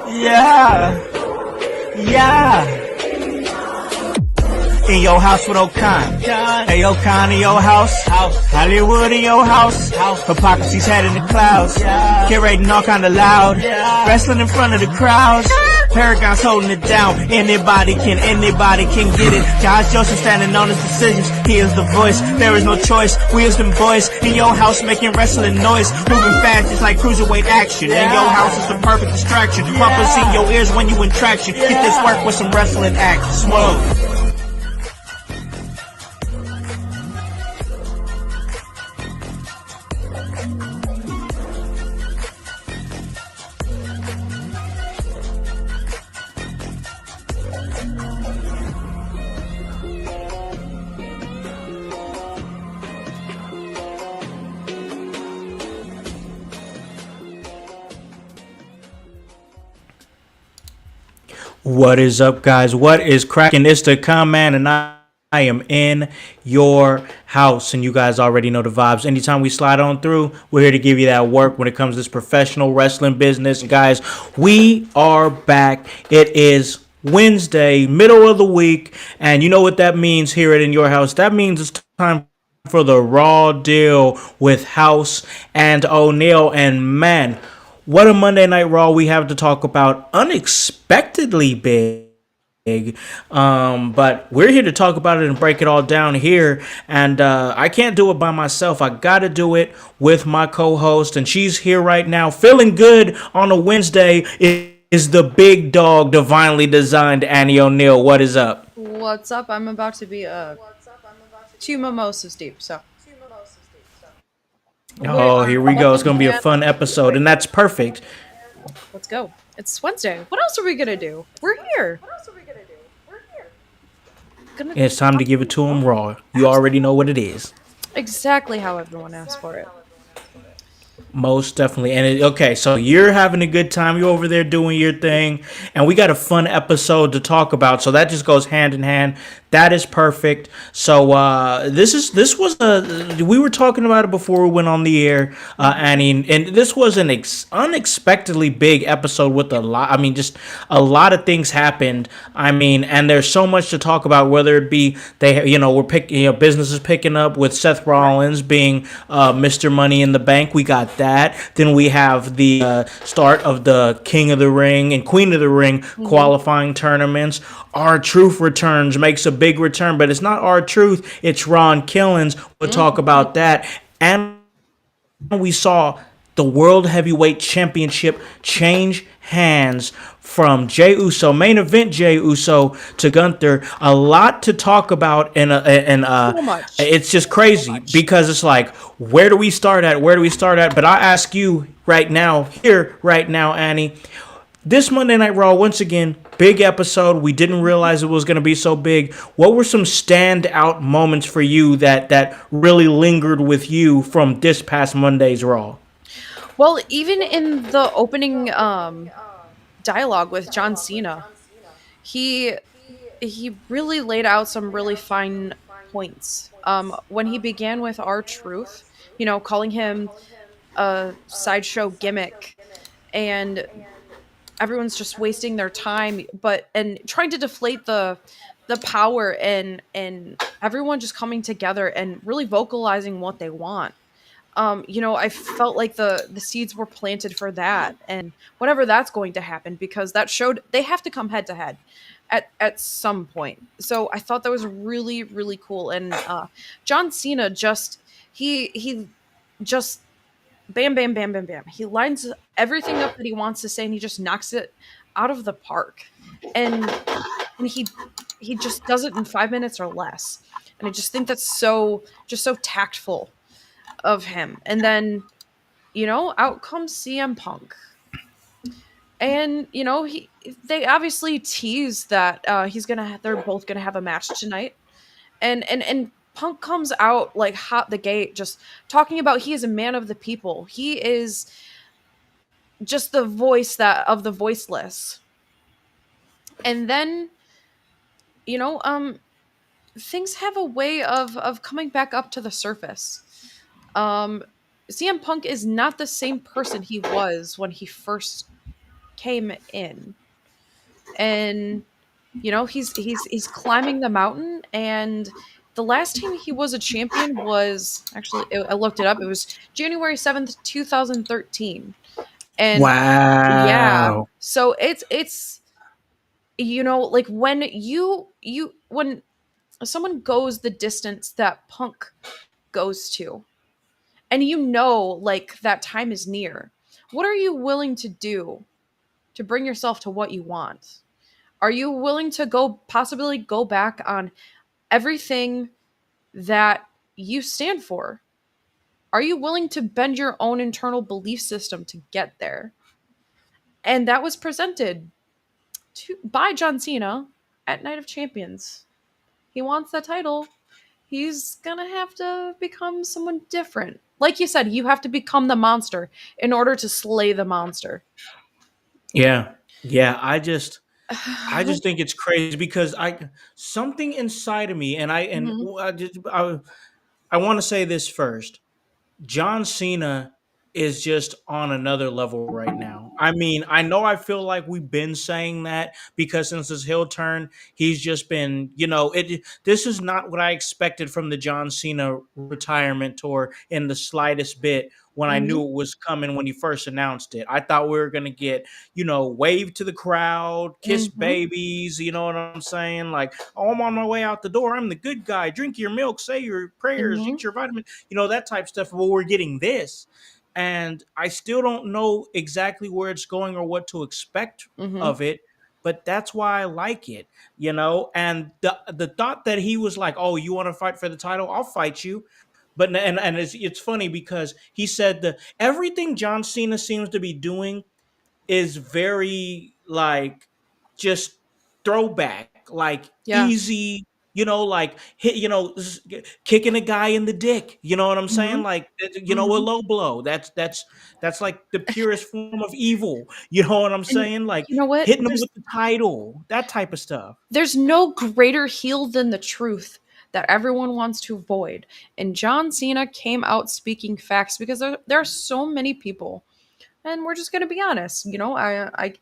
Yeah, yeah. In your house with O'Con. Hey, O'Con in your house. Hollywood in your house. Hypocrisy's head in the clouds. Curating all kind of loud. Wrestling in front of the crowds. Paragon's holding it down. Anybody can get it. Josh Joseph standing on his decisions. He is the voice. There is no choice. We is them boys in your house making wrestling noise. Moving fast just like cruiserweight action. In your house is the perfect distraction. Bumpers in your ears when you in traction. Get this work with some wrestling action. Whoa. What is up, guys? What is cracking? It's the Command, and I am in your house, and you guys already know the vibes. Anytime we slide on through, we're here to give you that work when it comes to this professional wrestling business. And guys, we are back. It is Wednesday, middle of the week, and you know what that means here at In Your House. That means it's time for the Raw deal with Howse Annie O'Neal, and man, what a Monday Night Raw we have to talk about. Unexpectedly big. But we're here to talk about it and break it all down here. And I can't do it by myself. I got to do it with my co-host. And she's here right now, feeling good on a Wednesday. Is the big dog, divinely designed Annie O'Neal. What is up? What's up? I'm about to be two mimosas deep, so. Oh, here we go. It's going to be a fun episode. And that's perfect. Let's go. It's Wednesday. What else are we gonna do? We're here. It's time to give it to him raw. You already know what it is. Exactly how everyone asked for it. Most definitely. And okay, so you're having a good time. You're over there doing your thing. And we got a fun episode to talk about. So that just goes hand in hand. That is perfect. So we were talking about it before we went on the air, Annie, and this was an unexpectedly big episode with a lot. I mean, just a lot of things happened. I mean, and there's so much to talk about. Whether it be businesses picking up with Seth Rollins being Mr. Money in the Bank. We got that. Then we have the start of the King of the Ring and Queen of the Ring qualifying tournaments. R-Truth returns, makes a big return, but it's not R-Truth, it's Ron Killings. We'll talk about that. And we saw the World Heavyweight Championship change hands from Jey Uso, main event Jey Uso, to Gunther. A lot to talk about, and So much. it's just crazy because it's like, where do we start at? But I ask you right now, Annie, this Monday Night Raw, once again, big episode. We didn't realize it was going to be so big. What were some standout moments for you that really lingered with you from this past Monday's Raw? Well, even in the opening dialogue with John Cena, he really laid out some really fine points. When he began with R-Truth, calling him a sideshow gimmick, and everyone's just wasting their time, and trying to deflate the power, and everyone just coming together and really vocalizing what they want. I felt like the seeds were planted for that, and whatever that's going to happen, because that showed they have to come head to head at some point. So I thought that was really, really cool. And John Cena he just bam, bam, bam, bam, bam. He lines everything up that he wants to say, and he just knocks it out of the park. And he just does it in 5 minutes or less. And I just think that's so tactful of him. And then, out comes CM Punk. And, they obviously tease that they're both gonna have a match tonight. And Punk comes out like hot the gate, just talking about he is a man of the people. He is just the voice of the voiceless. And then, things have a way of coming back up to the surface. CM Punk is not the same person he was when he first came in, and he's climbing the mountain. And the last time he was a champion was actually, I looked it up. It was January 7th, 2013. And yeah, Wow. so it's like when when someone goes the distance that Punk goes to, and like that time is near, what are you willing to do to bring yourself to what you want? Are you willing to possibly go back on everything that you stand for? Are you willing to bend your own internal belief system to get there? And that was presented by John Cena at Night of Champions. He wants that title. He's gonna have to become someone different. Like you said, you have to become the monster in order to slay the monster. Yeah. Yeah. I just think it's crazy because I something inside of me, and Mhm, I want to say this first. John Cena is just on another level right now. I mean, I know I feel like we've been saying that because since his heel turn, he's just been, this is not what I expected from the John Cena retirement tour in the slightest bit when I knew mhm, it was coming when he first announced it. I thought we were going to get, wave to the crowd, kiss mhm, babies, you know what I'm saying? Like, oh, I'm on my way out the door. I'm the good guy. Drink your milk, say your prayers, mhm, eat your vitamins, that type stuff. But we're getting this, and I still don't know exactly where it's going or what to expect mhm, of it. But that's why I like it. And the thought that he was like, "Oh, you want to fight for the title? I'll fight you." But and it's funny because he said the everything John Cena seems to be doing is very like just throwback, like yeah, easy, like hit, kicking a guy in the dick. You know what I'm saying? mhm, Like a mhm. low blow. That's like the purest form of evil. You know what I'm And saying? Like you know what? hitting him with the title, that type of stuff. There's no greater heel than the truth that everyone wants to avoid. And John Cena came out speaking facts because there are so many people, and we're just going to be honest. I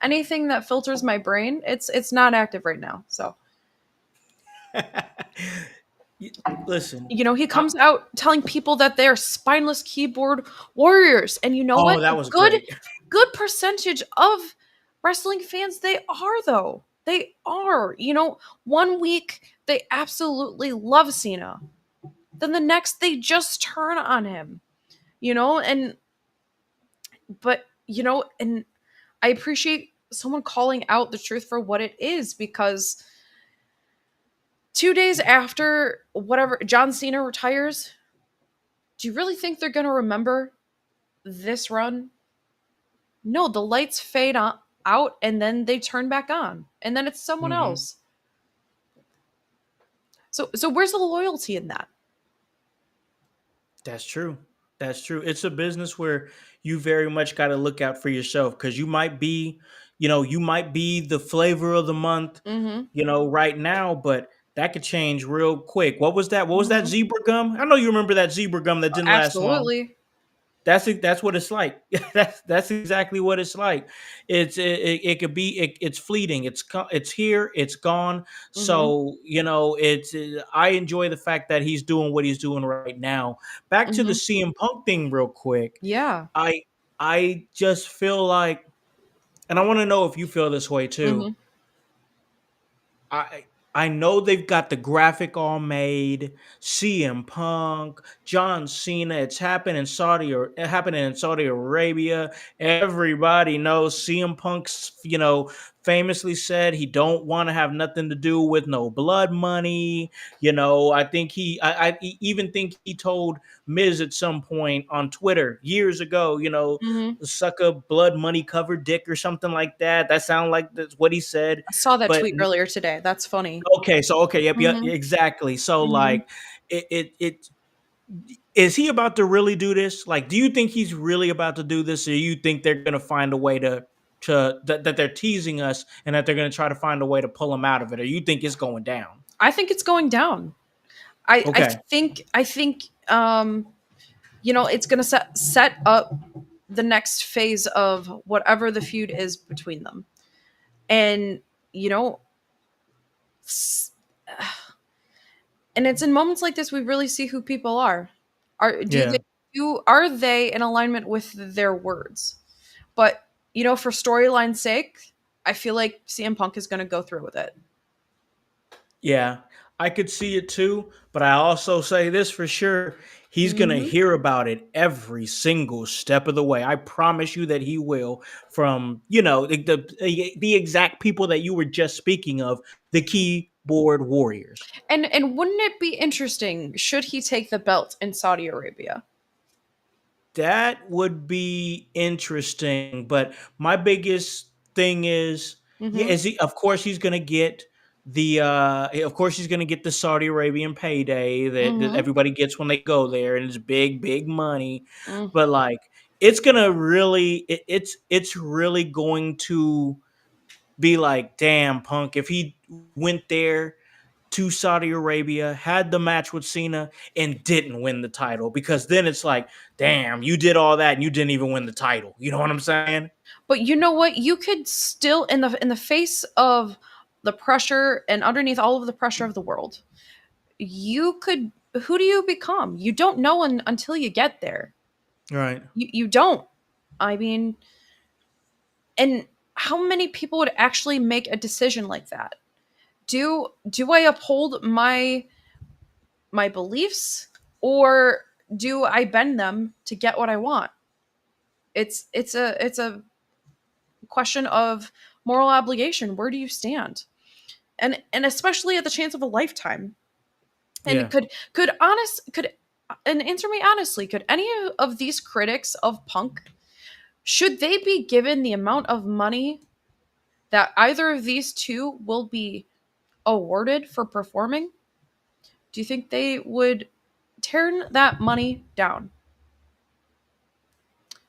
anything that filters my brain, it's not active right now. So Y- Listen, he comes out telling people that they're spineless keyboard warriors, and you know what? oh, A that was good great. good percentage of wrestling fans, they are, though. They are. One week they absolutely love Cena, then the next they just turn on him. And and I appreciate someone calling out the truth for what it is, because 2 days after whatever John Cena retires, do you really think they're going to remember this run? No, the lights out, and then they turn back on, and then it's someone Hmm. else. So where's the loyalty in that? That's true. That's true. It's a business where you very much got to look out for yourself because you might be the flavor of the month, Mm-hmm. right now, but that could change real quick. What was that? What was that Mm-hmm. zebra gum? I know you remember that zebra gum that didn't last long. Absolutely. That's what it's like. That's exactly what it's like. It could be it's fleeting. It's here. It's gone. Mm-hmm. So it's I enjoy the fact that he's doing what he's doing right now. Back to the Mm-hmm. CM Punk thing, real quick. Yeah. I just feel like, and I want to know if you feel this way too. Mm-hmm. I I know they've got the graphic all made. CM Punk, John Cena. It's happening in Saudi Arabia. Everybody knows CM Punk's, famously said he don't want to have nothing to do with no blood money. I think I even think he told Miz at some point on Twitter years ago, Mm-hmm. suck a blood money covered dick or something like that. That sounded like that's what he said. I saw that But tweet earlier today. That's funny. okay, yep, yep, Mm-hmm. exactly. So Mm-hmm. like, it is he about to really do this? Like, do you think he's really about to do this, or you think they're gonna find a way that they're teasing us and that they're gonna try to find a way to pull him out of it, or you think it's going down? I think it's going down. I Okay. think it's gonna set up. the next phase of whatever the feud is between them. And you know, and it's in moments like this we really see who people are. Are do Yeah. they do are they in alignment with their words? But for storyline's sake, I feel like CM Punk is going to go through with it. Yeah, I could see it too, but I also say this for sure. He's going to Hmm. hear about it every single step of the way. I promise you that he will, from, the exact people that you were just speaking of, the keyboard warriors. And wouldn't it be interesting should he take the belt in Saudi Arabia? That would be interesting, but my biggest thing is, yeah, Hmm. is he? Of course, he's gonna get of course he's gonna get the Saudi Arabian payday that Hmm. everybody gets when they go there, and it's big, big money. Mm. But like, it's gonna really, it's really going to be like, damn, Punk, if he went there to Saudi Arabia, had the match with Cena, and didn't win the title. Because then it's like, damn, you did all that and you didn't even win the title. You know what I'm saying? But you know what? You could still, in the face of the pressure and underneath all of the pressure of the world, you could. Who do you become? You don't know until you get there. Right. You don't. I mean, and how many people would actually make a decision like that? Do I uphold my beliefs, or do I bend them to get what I want? It's a question of moral obligation. Where do you stand? And especially at the chance of a lifetime. And Yeah. could and answer me honestly, could any of these critics of Punk, should they be given the amount of money that either of these two will be awarded for performing, do you think they would turn that money down?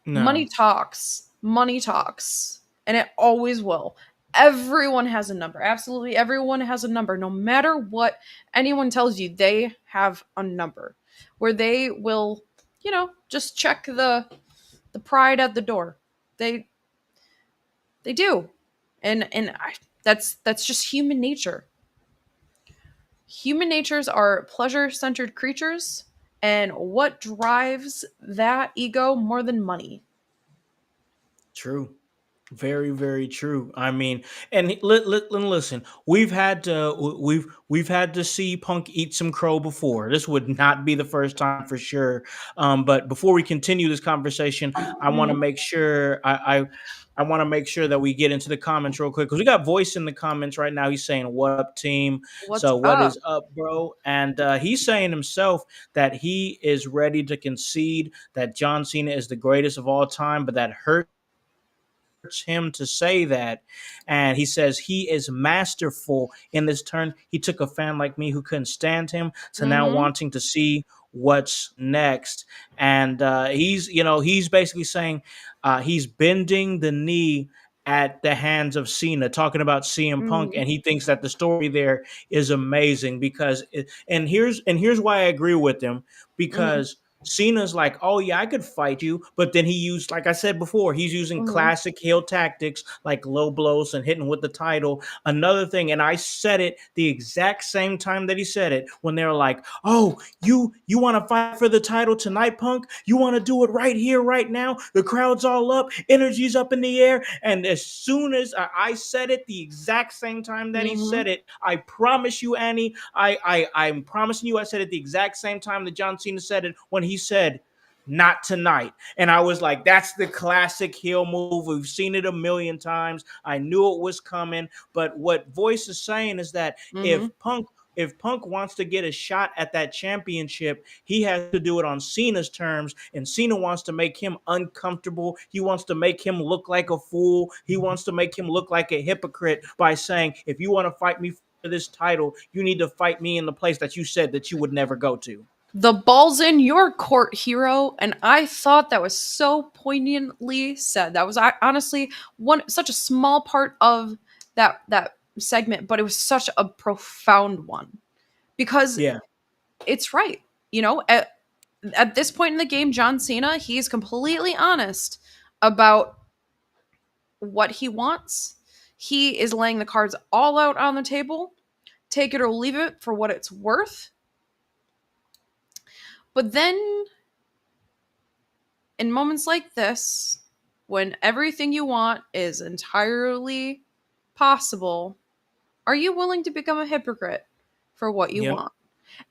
Money No. talks. Money talks. And it always will. Everyone has a number. Absolutely everyone has a number. No matter what anyone tells you, they have a number where they will, just check the pride at the door. They they do. That's just human nature. Human natures are pleasure-centered creatures, and what drives that ego more than money? True. Very, very true. I mean, and listen, we've had to see Punk eat some crow before. This would not be the first time for sure. But before we continue this conversation, I want to Mhm. make sure I want to make sure that we get into the comments real quick because we got Voice in the comments right now. He's saying, "What up, team?" What's So, what up? is up, bro? And he's saying himself that he is ready to concede that John Cena is the greatest of all time, but that hurts him to say that. And he says he is masterful in this turn. He took a fan like me who couldn't stand him to now Mhm. wanting to see what's next. And he's basically saying he's bending the knee at the hands of Cena, talking about CM Punk, Mhm. and he thinks that the story there is amazing and here's why I agree with him Mhm. because Cena's like, oh yeah, I could fight you, but then he used, like I said before, he's using Mhm. classic heel tactics like low blows and hitting with the title. Another thing, and I said it the exact same time that he said it when they were like, oh, you want to fight for the title tonight, Punk? You want to do it right here, right now? The crowd's all up, energy's up in the air, and as soon as I said it the exact same time that he said Mhm. it, I promise you, Annie, I'm promising you, I said it the exact same time that John Cena said it when he said, "Not tonight." And I was like, that's the classic heel move. We've seen it a million times. I knew it was coming. But what Voice is saying is that Mhm. if Punk wants to get a shot at that championship, he has to do it on Cena's terms. And Cena wants to make him uncomfortable. He wants to make him look like a fool. He wants to make him look like a hypocrite by saying, if you want to fight me for this title, you need to fight me in the place that you said that you would never go to. The ball's in your court, hero. And I thought that was so poignantly said. That was honestly one such a small part of that segment, but it was such a profound one because Yeah. it's right. At this point in the game, John Cena, he's completely honest about what he wants. He is laying the cards all out on the table. Take it or leave it for what it's worth. But then, in moments like this, when everything you want is entirely possible, are you willing to become a hypocrite for what you Yep. want?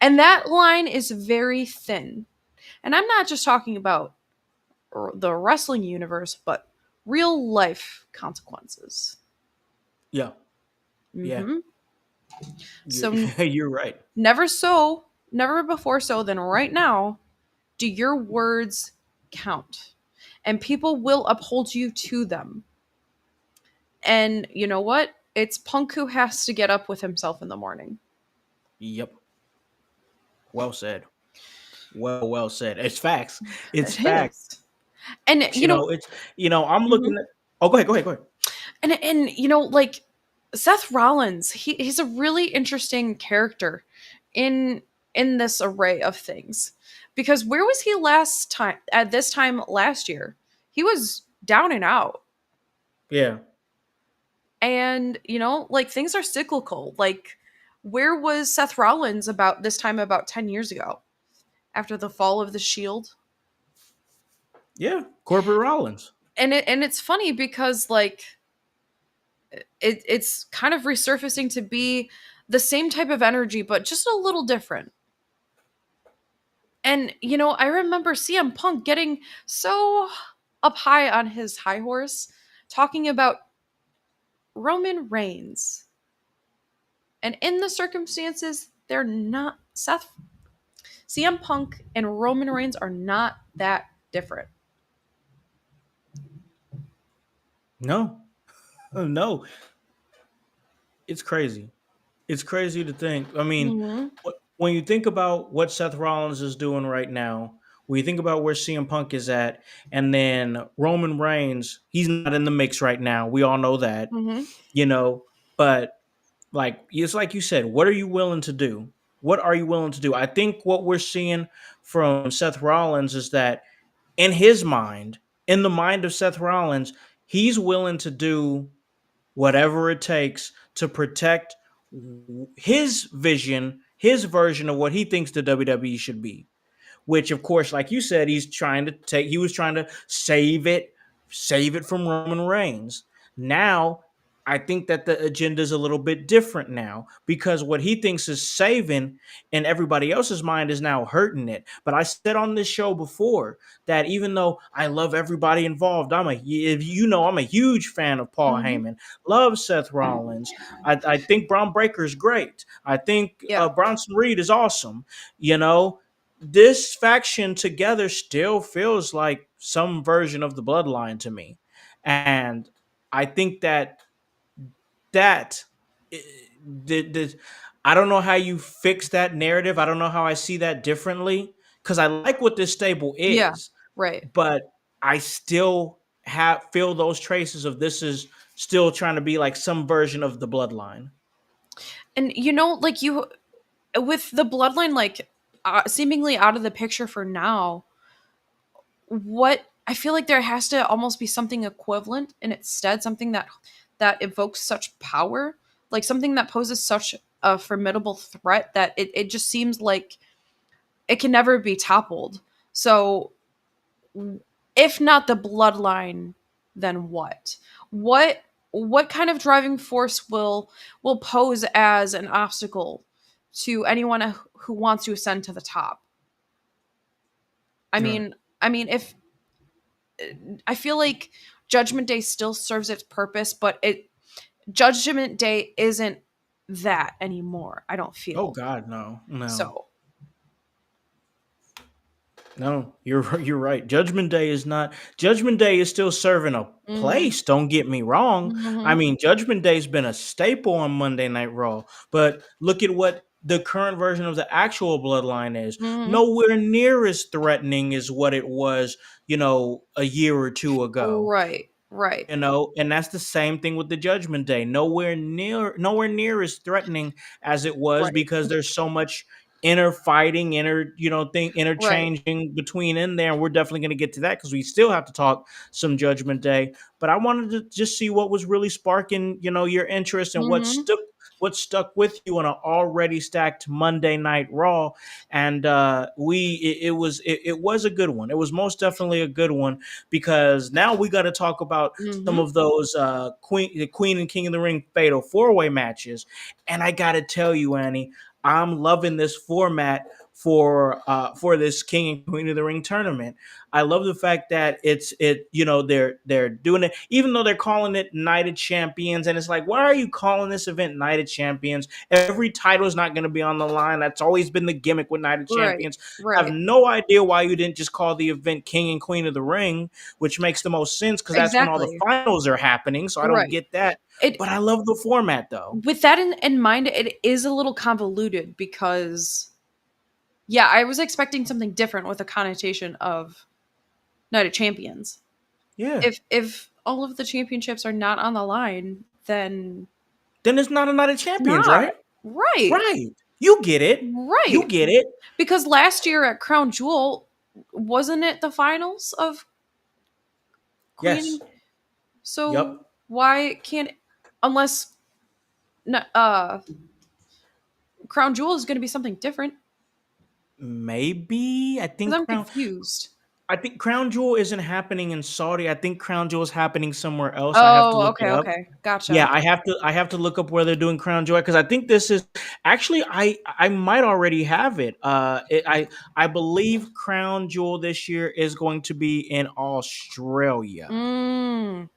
And that line is very thin. And I'm not just talking about the wrestling universe, but real life consequences. Yeah. Yeah. Hmm. You're So you're right. never before so than right now, do your words count? And people will uphold you to them. And you know what? It's Punk who has to get up with himself in the morning. Yep. Well said. Well said. It's facts. It's It facts. is. And You know, it's I'm looking mhm. at. Oh, go ahead. Go ahead. Go ahead. And like Seth Rollins, he's a really interesting character in this array of things. Because where was he last time at this time last year? He was down and out. Yeah. And like things are cyclical. Like where was Seth Rollins about this time about 10 years ago after the fall of the Shield? Yeah. Corporate Rollins. And it's funny because like it's kind of resurfacing to be the same type of energy but just a little different. And I remember CM Punk getting so up high on his high horse talking about Roman Reigns. And in the circumstances, they're not CM Punk and Roman Reigns are not that different. No. No. It's crazy. It's crazy to think. I mean, Hmm. when you think about what Seth Rollins is doing right now, when you think about where CM Punk is at, and then Roman Reigns, he's not in the mix right now. We all know that, Hmm. you know. But like it's like you said, what are you willing to do? What are you willing to do? I think what we're seeing from Seth Rollins is that in his mind, in the mind of Seth Rollins, he's willing to do whatever it takes to protect his vision, his version of what he thinks the WWE should be. Which, of course, like you said, he was trying to save it from Roman Reigns. Now, I think that the agenda is a little bit different now because what he thinks is saving in everybody else's mind is now hurting it. But I said on this show before that even though I love everybody involved, I'm a huge fan of Paul Hmm. Heyman, love Seth Rollins. I think Braun Breaker is great. I think Yeah. Bronson Reed is awesome. You know, this faction together still feels like some version of the bloodline to me. And I think that eh, the I don't know how you fix that narrative. I don't know how I see that differently because I like what this stable Yeah. is, Right. but I still have feel those traces of this is still trying to be like some version of the bloodline. And like you with the bloodline like seemingly out of the picture for now, what I feel like there has to almost be something equivalent in its stead, something that evokes such power, like something that poses such a formidable threat that it just seems like it can never be toppled. So if not the bloodline, then what? What kind of driving force will pose as an obstacle to anyone who wants to ascend to the top? I Right. mean, if I feel like Judgment Day still serves its purpose, but it Judgment Day isn't that anymore. I don't Oh feel God, no, no. so. No, you're right. Judgment Day is not. Judgment Day is still serving a Hmm. place. Don't get me wrong. I Hmm. mean, Judgment Day's been a staple on Monday Night Raw. But look at what the current version of the actual Bloodline is. Hmm. Nowhere near as threatening as what it was, a year or two ago. Right. Right. And that's the same thing with the Judgment Day. Nowhere near as threatening as it was Right. because there's so much inner fighting, thing Right. interchanging between in there. And we're definitely going to get to that because we still have to talk some Judgment Day. But I wanted to just see what was really sparking, your interest and Mhm. what stuck with you on an already stacked Monday Night Raw. And it was a good one. It was most definitely a good one because now we got to talk about some Mhm. of those the Queen and King of the Ring Fatal 4-Way matches. And I got to tell you, Annie, I'm loving this format for this King and Queen of the Ring tournament. I love the fact that they're doing it even though they're calling it Night of Champions, and it's like, why are you calling this event Night of Champions? Every title is not going to be on the line. That's always been the gimmick with Night of Right. Champions. I have Right. no idea why you didn't just call the event King and Queen of the Ring, which makes the most sense because that's when all the Exactly. finals are happening. So I don't Right. get that, It but I love the format though. with that in mind, it is a little convoluted because yeah, I was expecting something different with a connotation of Night of Champions. Yeah. If all of the championships are not on the line, then Then it's not a Night of it's Champions, not. right? Right. Right. You get it. You Right. get it. Because last year at Crown Jewel, wasn't it the finals of Yes. Queen? So Yep. why can't unless uh Crown Jewel is going to be something different? Maybe Because I'm confused. I think Crown Jewel isn't happening in Saudi. I think Crown Jewel is happening somewhere else. I have to Oh, look it okay, up. okay, gotcha. Yeah, I have to look up where they're doing Crown Jewel because I think this is actually I might already have it. I believe Crown Jewel this year is going to be in Australia. Mm,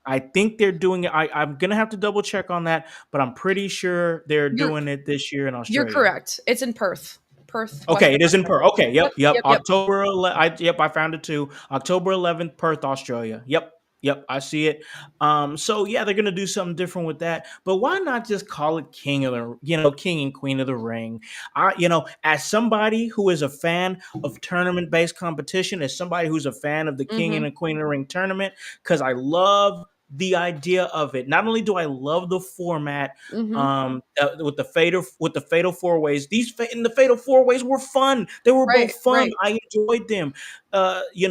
I think they're doing it. I'm gonna have to double check on that, but I'm pretty sure they're you're doing it this year in you're Australia. correct. It's in Perth, Perth, Okay, Western it is in Perth. Australia. Okay, Yep, yep, yep. yep, yep. I found it too. October 11th, Perth, Australia. Yep, yep, I see it. So yeah, they're gonna do something different with that. But why not just call it King and Queen of the Ring? As somebody who is a fan of tournament-based competition, as somebody who's a fan of the King and Mm-hmm. the Queen of the Ring tournament, because I love the idea of it. Not only do I love the format, Mm-hmm. with the fatal 4-Ways. In the fatal 4-Ways were fun. They were Right, both fun. right. I enjoyed them. But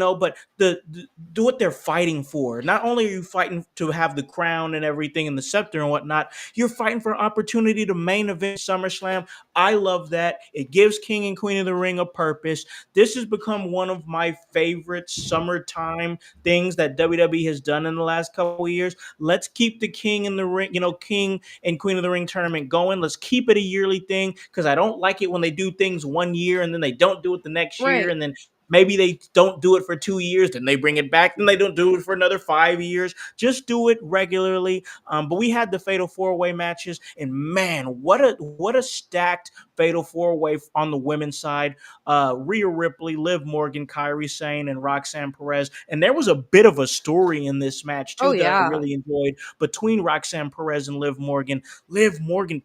do what they're fighting for. Not only are you fighting to have the crown and everything and the scepter and whatnot, you're fighting for an opportunity to main event SummerSlam. I love that. It gives King and Queen of the Ring a purpose. This has become one of my favorite summertime things that WWE has done in the last couple of years. Let's keep the King in the Ring, King and Queen of the Ring tournament going. Let's keep it a yearly thing because I don't like it when they do things one year and then they don't do it the next year, Right. and then maybe they don't do it for 2 years, then they bring it back, then they don't do it for another 5 years. Just do it regularly. But we had the Fatal 4-Way matches, and man, what a stacked Fatal 4-Way on the women's side. Rhea Ripley, Liv Morgan, Kyrie Sane, and Roxanne Perez. And there was a bit of a story in this match Oh too that I yeah. really enjoyed between Roxanne Perez and Liv Morgan. Liv Morgan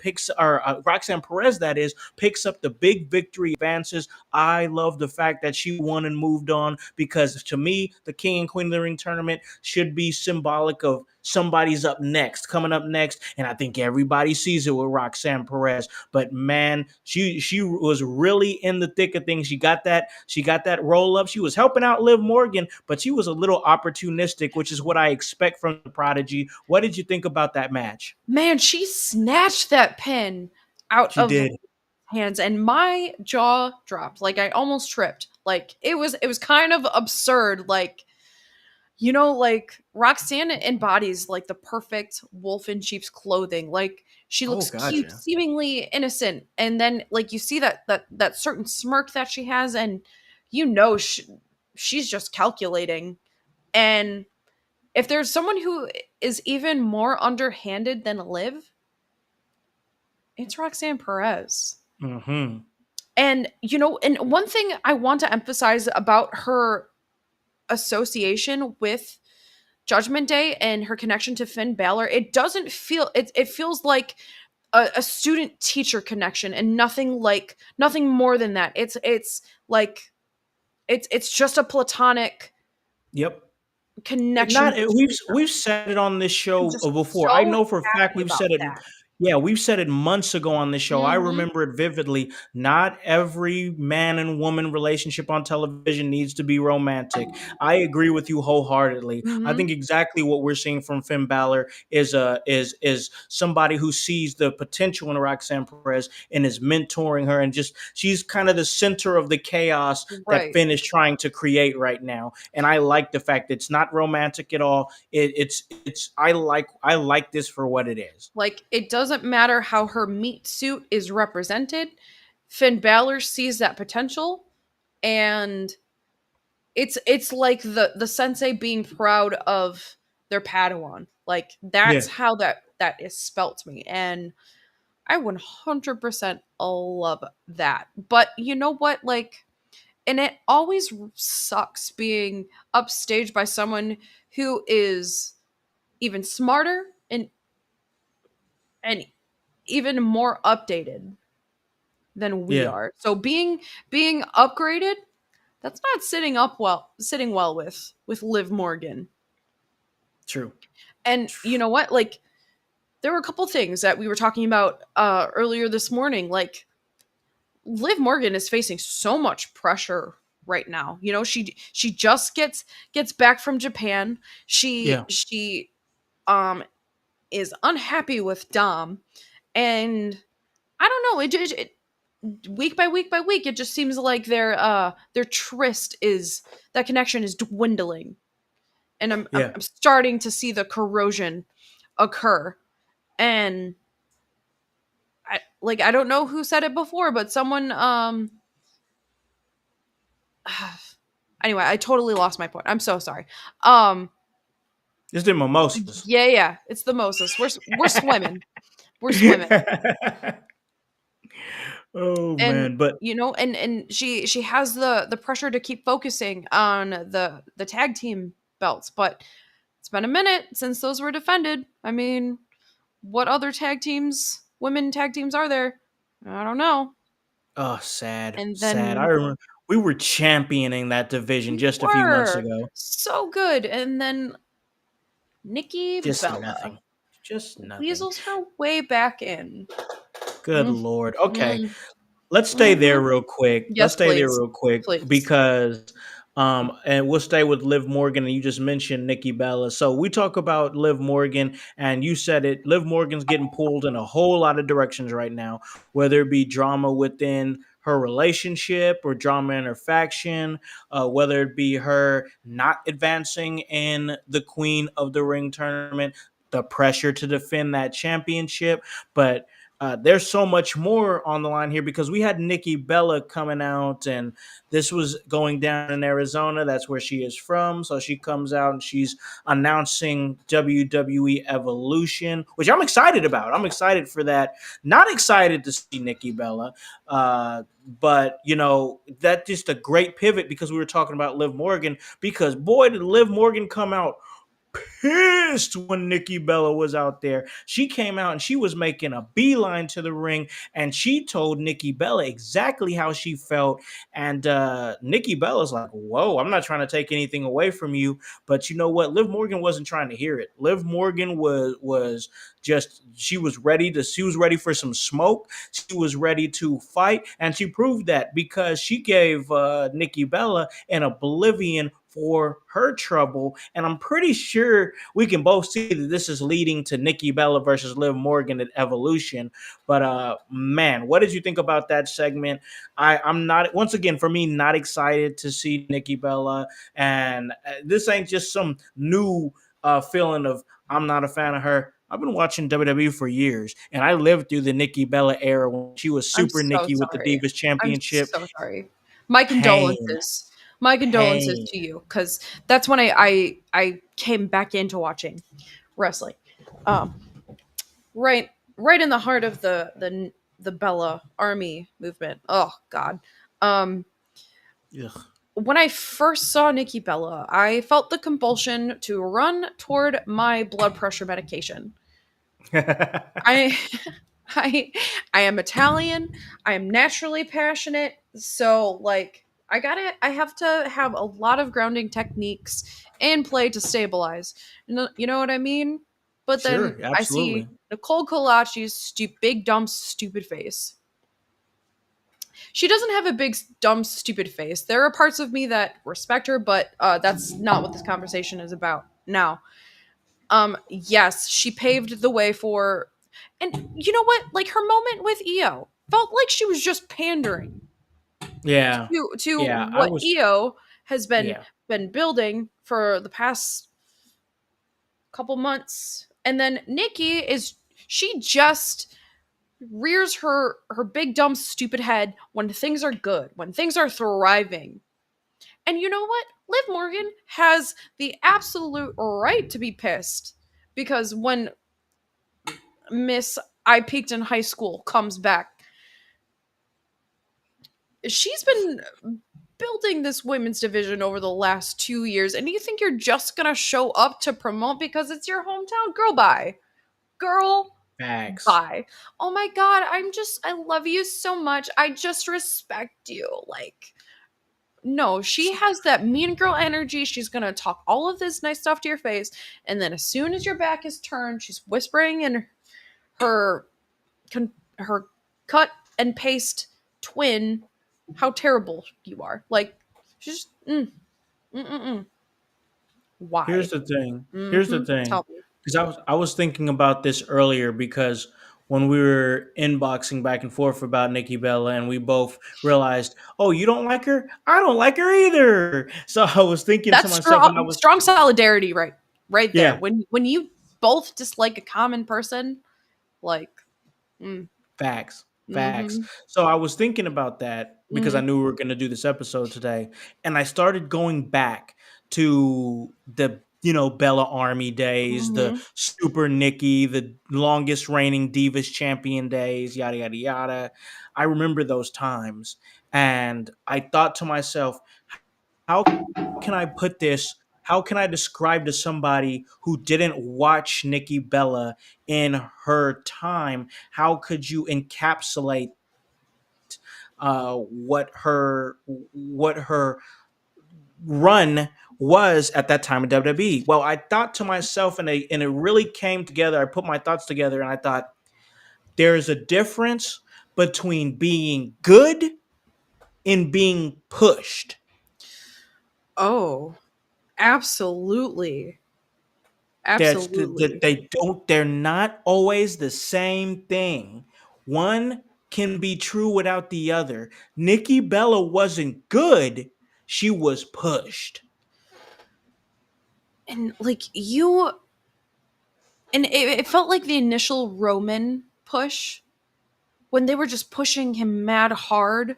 Roxanne Perez, that is, picks up the big victory, advances. I love the fact that she won and moved on because to me, the King and Queen of the Ring tournament should be symbolic of somebody's coming up next, and I think everybody sees it with Roxanne Perez. But man, she was really in the thick of things. She got that roll up. She was helping out Liv Morgan, but she was a little opportunistic, which is what I expect from the Prodigy. What did you think about that match? Man, she snatched that pin out She of did. hands and my jaw dropped. Like I almost tripped. Like it was kind of absurd. Like like Roxanne embodies like the perfect wolf in sheep's clothing. Like she Oh, looks cute, gotcha. seemingly innocent, and then like you see that certain smirk that she has, and you know she's just calculating. And if there's someone who is even more underhanded than Liv, it's Roxanne Perez. Mm-hmm. And one thing I want to emphasize about her association with Judgment Day and her connection to Finn Balor, it doesn't feel it feels like a student teacher connection and nothing more than that. It's like it's just a platonic Yep. connection Not we've between them. we've said it on this I'm show just before. I so know for a fact happy we've about said it. that. Yeah, we've said it months ago on this show. I Mhm. remember it vividly. Not every man and woman relationship on television needs to be romantic. I agree with you wholeheartedly. I Mhm. think exactly what we're seeing from Finn Balor is somebody who sees the potential in Roxanne Perez and is mentoring her, and just she's kind of the center of the chaos that Right. Finn is trying to create right now. And I like the fact that it's not romantic at all. It's I like this for what it is. Like, it doesn't matter how her meat suit is represented. Finn Balor sees that potential, and it's like the sensei being proud of their Padawan. Like, Yeah, that's how that is spelt to me, and I 100% love that. But you know what? Like, and it always sucks being upstaged by someone who is even smarter and even more updated than we yeah, are. So being upgraded, that's not sitting well with Liv Morgan. true. And you know what? Like, there were a couple things that we were talking about earlier this morning. Like, Liv Morgan is facing so much pressure right now. You know, she just gets back from Japan. Yeah, She um is unhappy with Dom, and I don't know. It week by week by week, it just seems like their tryst is that connection is dwindling, and yeah. I'm starting to see the corrosion occur. And I don't know who said it before, but someone anyway, I totally lost my point. I'm so sorry. Um, It's the mimosas. yeah, it's the Moses. We're swimming. We're swimming. Oh And man, but you know, and she has the pressure to keep focusing on the tag team belts, but it's been a minute since those were defended. I mean, what other women tag teams are there? I don't know. oh, sad, And sad. I then remember we were championing that division we just a few months were ago. so good, and then Nikki Just Bella nothing. Just nothing. weasels her way back in. Good Mm, lord. Okay, mm, let's stay there mhm. real quick. Let's Yes, stay there please, real quick please. because and we'll stay with Liv Morgan and you just mentioned Nikki Bella. So we talk about Liv Morgan and you said it, Liv Morgan's getting pulled in a whole lot of directions right now, whether it be drama within her relationship or drama in her faction, whether it be her not advancing in the Queen of the Ring tournament, the pressure to defend that championship, but there's so much more on the line here because we had Nikki Bella coming out, and this was going down in Arizona. That's where she is from. So she comes out and she's announcing WWE Evolution, which I'm excited about. I'm excited for that. Not excited to see Nikki Bella, but that's just a great pivot because we were talking about Liv Morgan. Because boy, did Liv Morgan come out pissed when Nikki Bella was out there. She came out and she was making a beeline to the ring and she told Nikki Bella exactly how she felt. And Nikki Bella's like, whoa, I'm not trying to take anything away from you. But you know what? Liv Morgan wasn't trying to hear it. Liv Morgan was just she was ready for some smoke. She was ready to fight. And she proved that because she gave Nikki Bella an oblivion for her trouble. And I'm pretty sure we can both see that this is leading to Nikki Bella versus Liv Morgan at Evolution. But man, what did you think about that segment? I'm not, once again, for me, not excited to see Nikki Bella. And this ain't just some new feeling of I'm not a fan of her. I've been watching WWE for years, and I lived through the Nikki Bella era when she was I'm Super so Nikki with the sorry. Divas I'm Championship. so sorry. My Pain, condolences. My condolences pain. to you, because that's when I came back into watching wrestling. Um, right in the heart of the Bella Army movement. Oh God. Um, Ugh. when I first saw Nikki Bella, I felt the compulsion to run toward my blood pressure medication. I I I am Italian. I am naturally passionate. So like I have to have a lot of grounding techniques and play to stabilize. You know what I mean? But then Sure, I see absolutely. Nicole Kalachi's big, dumb, stupid face. She doesn't have a big, dumb, stupid face. There are parts of me that respect her, but that's not what this conversation is about now. Yes, she paved the way for, and you know what? Like her moment with EO felt like she was just pandering Yeah. to Yeah, I what was EO has yeah. been building for the past couple months. And then Nikki is she just rears her big dumb stupid head when things are good, when things are thriving. And you know what? Liv Morgan has the absolute right to be pissed because when Miss I Peaked in High School comes back, she's been building this women's division over the last 2 years, and you think you're just gonna show up to promote because it's your hometown? Girl, bye. Girl, Facts. bye. Oh my god, I love you so much. I just respect you. Like, no, she has that mean girl energy. She's gonna talk all of this nice stuff to your face, and then as soon as your back is turned, she's whispering in her her cut and paste twin how terrible you are. Like, she's just Here's why? the thing. Here's the Mm-hmm. thing. Tell me. Because I was thinking about this earlier because when we were inboxing back and forth about Nikki Bella and we both realized, oh, you don't like her? I don't like her either. So I was thinking to That's myself and I was strong solidarity, right there. yeah, When you both dislike a common person, like, mm, facts. Facts. mm-hmm, So I was thinking about that because I mm-hmm, knew we were going to do this episode today. And I started going back to the, Bella Army days, the mm-hmm. Super Nikki, the longest reigning Divas champion days, yada, yada, yada. I remember those times. And I thought to myself, how can I put this? How can I describe to somebody who didn't watch Nikki Bella in her time? How could you encapsulate what her run was at that time in WWE? Well, I thought to myself, and it really came together. I put my thoughts together, and I thought there is a difference between being good and being pushed. Oh, absolutely, That absolutely. they're not always the same thing. One can be true without the other. Nikki Bella wasn't good, she was pushed. And like you, and it felt like the initial Roman push when they were just pushing him mad hard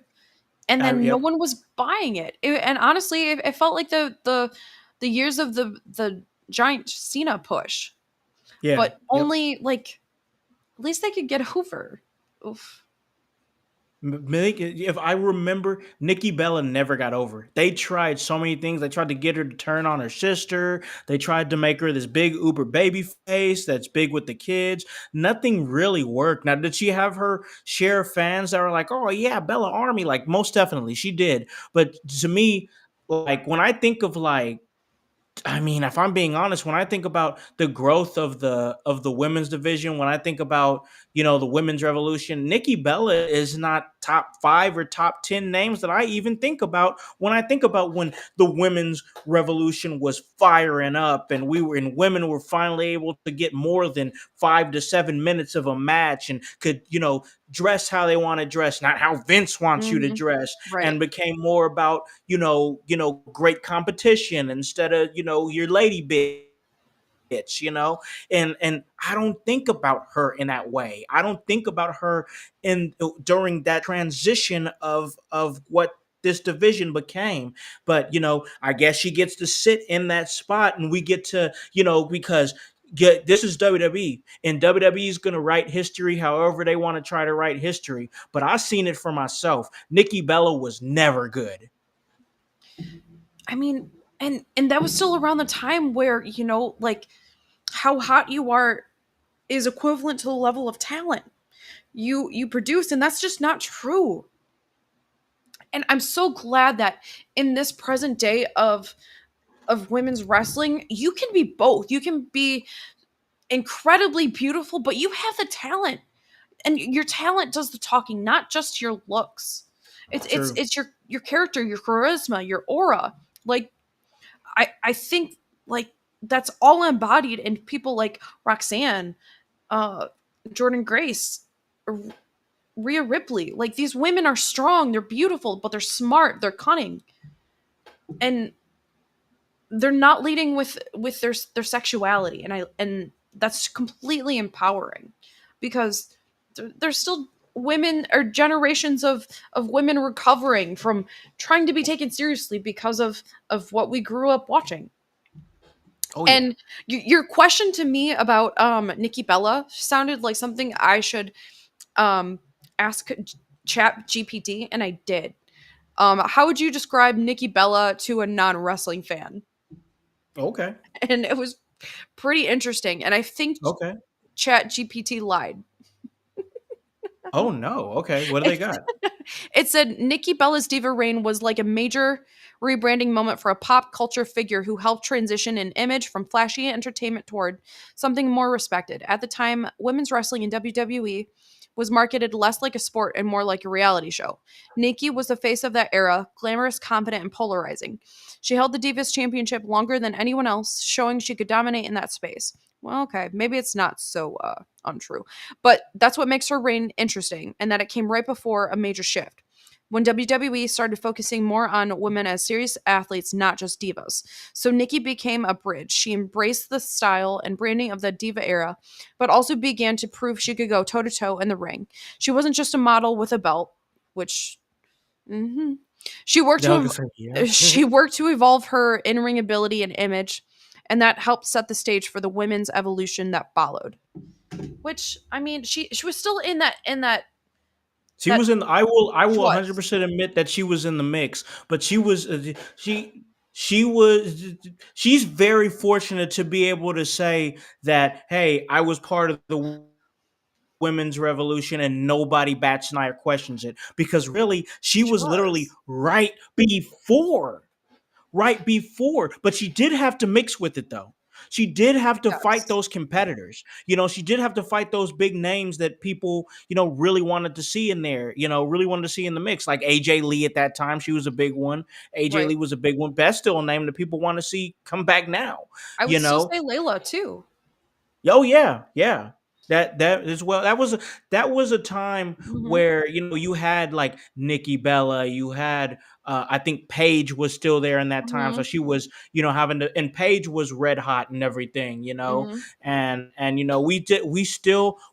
and then no Yep. one was buying it. And honestly, it felt like the years of the giant Cena push, Yeah. but Yep. only like at least they could get over. Oof. If I remember, Nikki Bella never got over. They tried so many things. They tried to get her to turn on her sister. They tried to make her this big uber baby face that's big with the kids. Nothing really worked. Now, did she have her share of fans that were like, "Oh yeah, Bella Army"? Like most definitely, she did. But to me, like when I think of like I mean, if I'm being honest, when I think about the growth of the women's division, when I think about the women's revolution, Nikki Bella is not top 5 or top 10 names that I even think about when I think about when the women's revolution was firing up and women were finally able to get more than 5 to 7 minutes of a match and could dress how they want to dress, not how Vince wants you to Hmm. dress, Right. and became more about great competition instead of your lady bitch, and I don't think about her in that way. I don't think about her in during that transition of what this division became. But I guess she gets to sit in that spot, and we get to because this is WWE, and WWE is going to write history however they want to try to write history. But I've seen it for myself. Nikki Bella was never good. I mean, and that was still around the time where, like how hot you are is equivalent to the level of talent you produce, and that's just not true. And I'm so glad that in this present day of women's wrestling, you can be both. You can be incredibly beautiful, but you have the talent, and your talent does the talking, not just your looks. True. It's your character, your charisma, your aura. Like I think like that's all embodied in people like Roxanne, uh, Jordan Grace, Rhea Ripley. Like these women are strong, they're beautiful, but they're smart, they're cunning, and they're not leading with their sexuality, and that's completely empowering because there's still women or generations of women recovering from trying to be taken seriously because of what we grew up watching. Oh yeah. And your question to me about Nikki Bella sounded like something I should um ask Chat GPT, and I did. How would you describe Nikki Bella to a non-wrestling fan? Okay. And it was pretty interesting. And I think Okay. Chat GPT lied. Oh no. Okay. What do they got? It said Nikki Bella's diva reign was like a major rebranding moment for a pop culture figure who helped transition an image from flashy entertainment toward something more respected. At the time, women's wrestling in WWE was marketed less like a sport and more like a reality show. Nikki was the face of that era, glamorous, confident, and polarizing. She held the Divas Championship longer than anyone else, showing she could dominate in that space. Well, okay, maybe it's not so untrue. But that's what makes her reign interesting, and that it came right before a major shift. When WWE started focusing more on women as serious athletes, not just divas. So Nikki became a bridge. She embraced the style and branding of the diva era, but also began to prove she could go toe to toe in the ring. She wasn't just a model with a belt, which mhm. she worked Yeah, I was to gonna say yeah. she worked to evolve her in-ring ability and image, and that helped set the stage for the women's evolution that followed. Which I mean, she was still in She that was in. I will she was. 100% admit that she was in the mix, but she was she's very fortunate to be able to say that, hey, I was part of the women's revolution and nobody bats an eye or questions it, because really she She was literally was. right before, but she did have to mix with it though. She did have to fight Yes. those competitors. She did have to fight those big names that people, really wanted to see in there, really wanted to see in the mix. Like AJ Lee at that time, she was a big one. AJ Right. Lee was a big one. Best still a name that people want to see come back now, I would you still know? say Layla too. Oh yeah, yeah. That as well. That was a time Mhm. where you had like Nikki Bella, you had I think Paige was still there in that time, so Mhm. she was having to, and Paige was red hot and everything, Mhm. and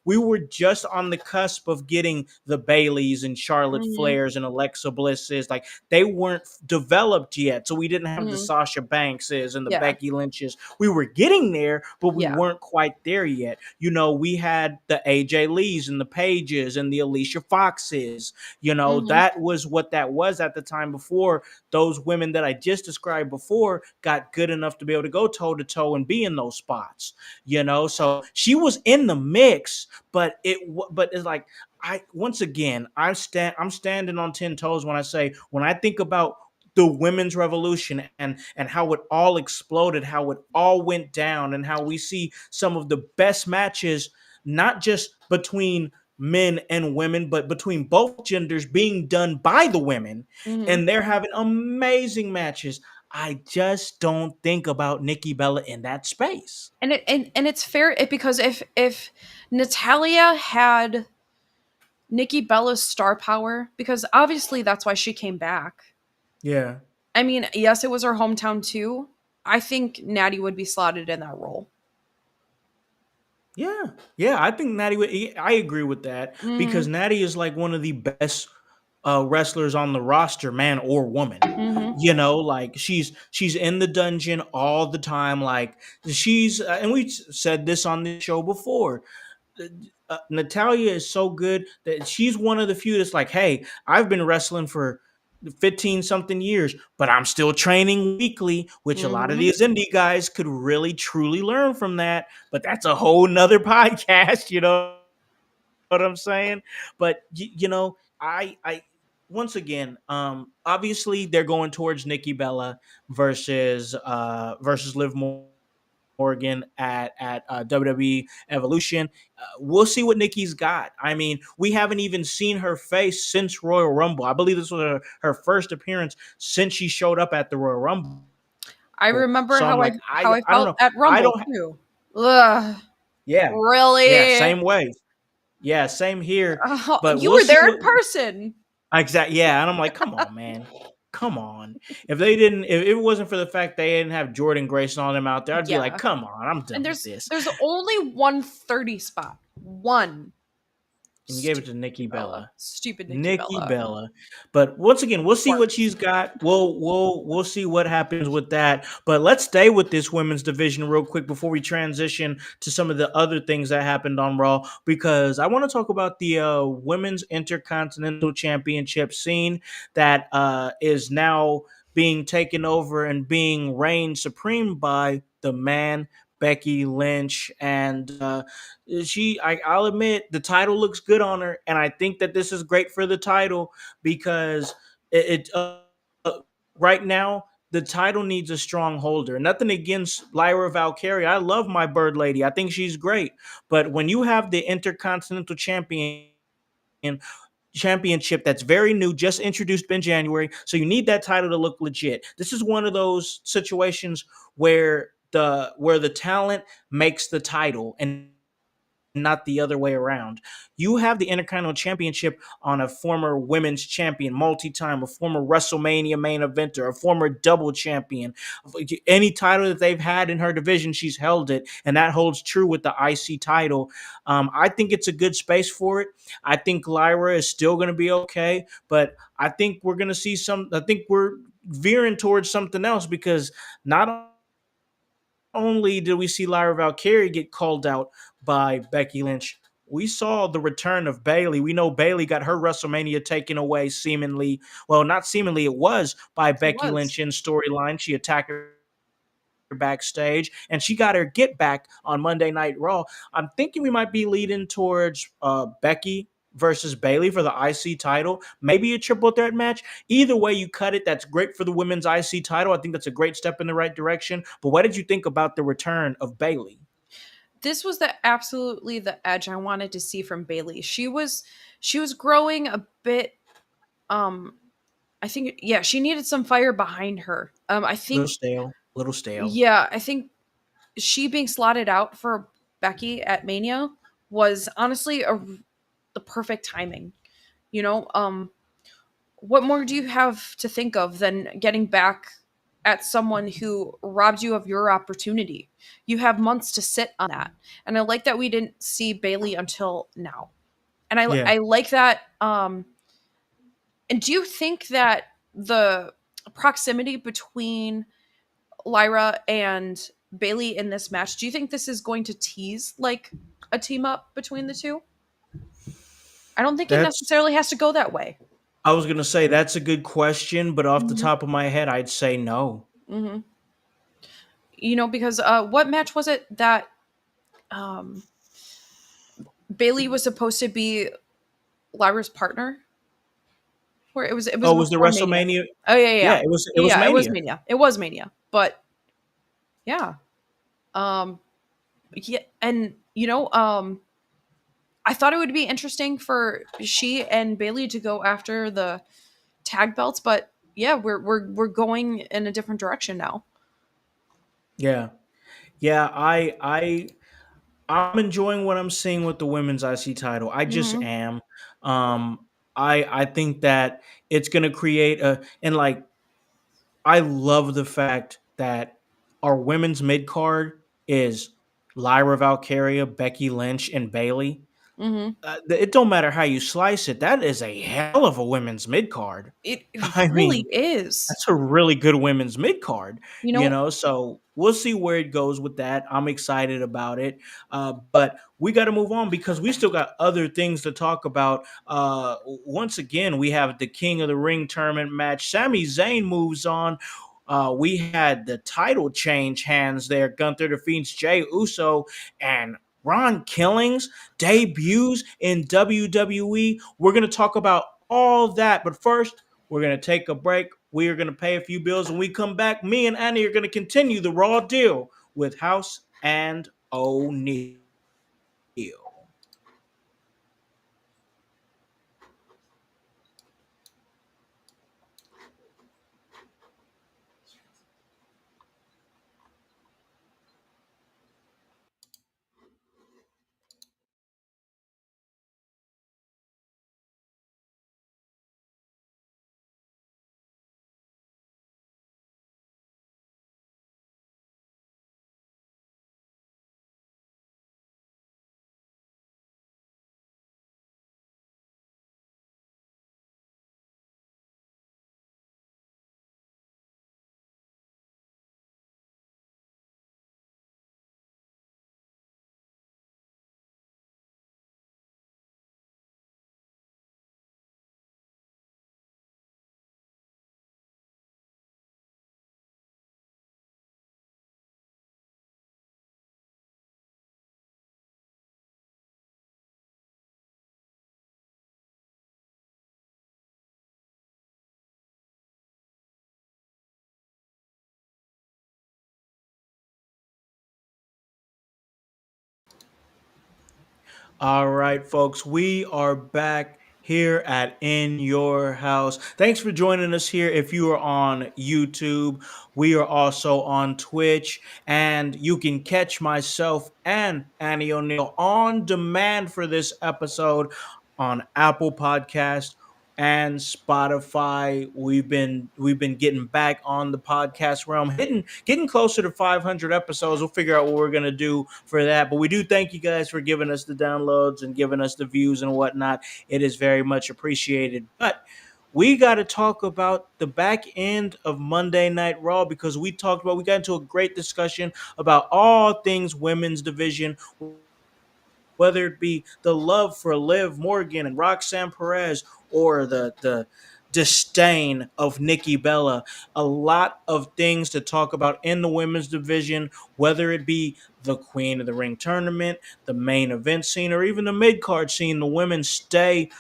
we were just on the cusp of getting the Baileys and Charlotte Mhm. Flairs and Alexa Blisses, like they weren't developed yet, so we didn't have the Mhm. Sasha Bankses and the Yeah. Becky Lynches. We were getting there, but we Yeah. weren't quite there yet. We had the AJ Lees and the Pages and the Alicia Foxes. Mhm. That was what that was at the time before those women that I just described before got good enough to be able to go toe to toe and be in those spots. So she was in the mix, but it's like, I once again I'm standing on 10 toes when I say, when I think about the women's revolution and how it all exploded, how it all went down, and how we see some of the best matches, not just between men and women, but between both genders, being done by the women, Mhm. and they're having amazing matches. I just don't think about Nikki Bella in that space. And it's fair because if Natalia had Nikki Bella's star power, because obviously that's why she came back. Yeah. I mean, yes, it was her hometown too. I think Natty would be slotted in that role. Yeah, yeah, I think I agree with that, because Mhm. Natty is like one of the best wrestlers on the roster, man or woman. Mhm. Like she's in the dungeon all the time. Like she's and we said this on the show before. Natalia is so good that she's one of the few that's like, hey, I've been wrestling for 15 something years, but I'm still training weekly, which a lot of Mhm. these indie guys could really truly learn from that. But that's a whole nother podcast, you know what I'm saying? But I once again, obviously they're going towards Nikki Bella versus Liv Morgan. Morgan at WWE Evolution. We'll see what Nikki's got. I mean, we haven't even seen her face since Royal Rumble. I believe this was her first appearance since she showed up at the Royal Rumble. I So remember I'm like, how I I don't felt know. at I Rumble don't. too. Ugh, Yeah, yeah, really? same way. Yeah, same here. But You we'll were see there in what person. exactly. Yeah, and I'm like, come on, man, come on. If they didn't, if it wasn't for the fact they didn't have Jordan Grace and all them out there, I'd be like, Yeah, come on, I'm and done with this. there's only 130 spot. One. And you gave it Stupid to Nikki Nikki Bella. Bella. Stupid Nikki Nikki Bella. Bella. But once again, we'll see what Works. she's got. We'll see what happens with that. But let's stay with this women's division real quick before we transition to some of the other things that happened on Raw, because I want to talk about the women's intercontinental championship scene that is now being taken over and being reigned supreme by the man Becky Lynch. And I'll admit, the title looks good on her, and I think that this is great for the title because it right now the title needs a strong holder. Nothing against Lyra Valkyria. I love my bird lady. I think she's great. But when you have the Intercontinental championship that's very new, just introduced in January, so you need that title to look legit. This is one of those situations where the talent makes the title and not the other way around. You have the Intercontinental Championship on a former women's champion, multi-time, a former WrestleMania main eventer, a former double champion. Any title that they've had in her division, she's held it, and that holds true with the IC title. I think it's a good space for it. I think Lyra is still going to be okay, but I think we're going to see some. I think we're veering towards something else because not only did we see Lyra Valkyria get called out by Becky Lynch, we saw the return of Bayley. We know Bayley got her WrestleMania taken away seemingly. Well, not seemingly, it was by It Becky was. Lynch in storyline. She attacked her backstage and she got her get back on Monday Night Raw. I'm thinking we might be leading towards Becky versus Bayley for the IC title, maybe a triple threat match. Either way you cut it, that's great for the women's IC title. I think that's a great step in the right direction. But what did you think about the return of Bayley? This was absolutely the edge I wanted to see from Bailey. She was growing a bit. Um, I think yeah, she needed some fire behind her. I Little think stale, little stale. yeah, I think she being slotted out for Becky at Mania was honestly the perfect timing. You know, what more do you have to think of than getting back at someone who robbed you of your opportunity? You have months to sit on that. And I like that we didn't see Bailey until now. And Yeah. I like that and do you think that the proximity between Lyra and Bailey in this match, do you think this is going to tease like a team up between the two? I don't think it That's necessarily has to go that way. I was gonna say that's a good question, but off the Hmm. top of my head, I'd say no. Hmm. Because what match was it that um, Bailey was supposed to be Lyra's partner? Where it was Oh, was the before Mania. WrestleMania? Oh yeah, yeah, Yeah, yeah. it was Yeah, it was Mania. Mania. It was Mania. But yeah. Um yeah, and I thought it would be interesting for she and Bailey to go after the tag belts, but yeah, we're going in a different direction now. Yeah. Yeah, I'm enjoying what I'm seeing with the women's IC title. I just Hmm. am. Um, I think that it's gonna create a and like I love the fact that our women's mid card is Lyra Valkyria, Becky Lynch, and Bailey. Hmm. It don't matter how you slice it. That is a hell of a women's mid card. It I really mean, is. that's a really good women's mid card, You know, so we'll see where it goes with that. I'm excited about it. But we got to move on because we still got other things to talk about. Once again, we have the King of the Ring tournament match. Sami Zayn moves on. We had the title change hands there. Gunther defeats Jay Uso and Ron Killings debuts in WWE. We're going to talk about all that. But first, we're going to take a break. We are going to pay a few bills. When we come back, me and Annie are going to continue the Raw deal with Howse and O'Neal. All right, folks, we are back here at In Your House. Thanks for joining us here. If you are on YouTube, we are also on Twitch, and you can catch myself and Annie O'Neal on demand for this episode on Apple Podcast and Spotify. We've been getting back on the podcast realm, getting closer to 500 episodes. We'll figure out what we're gonna do for that. But we do thank you guys for giving us the downloads and giving us the views and whatnot. It is very much appreciated. But we got to talk about the back end of Monday Night Raw because we got into a great discussion about all things women's division, whether it be the love for Liv Morgan and Roxanne Perez or the disdain of Nikki Bella. A lot of things to talk about in the women's division, whether it be the Queen of the Ring tournament, the main event scene, or even the mid card scene. The women stay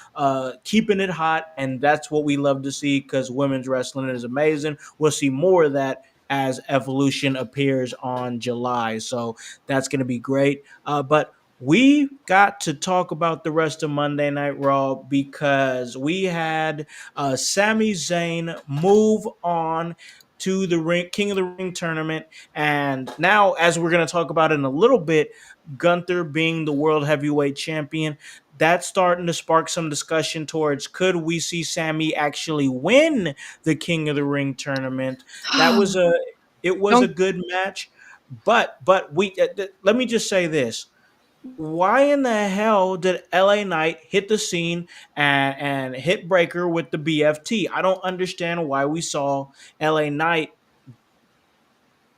keeping it hot, and that's what we love to see because women's wrestling is amazing. We'll see more of that as Evolution appears on July. So that's going to be great. But we got to talk about the rest of Monday Night Raw because we had Sami Zayn move on to the King of the Ring tournament. And now, as we're going to talk about in a little bit, Gunther being the World Heavyweight Champion, that's starting to spark some discussion towards could we see Sami actually win the King of the Ring tournament? That was a it was a Don't. good match, but we let me just say this: why in the hell did LA Knight hit the scene and hit Breaker with the BFT? I don't understand why we saw LA Knight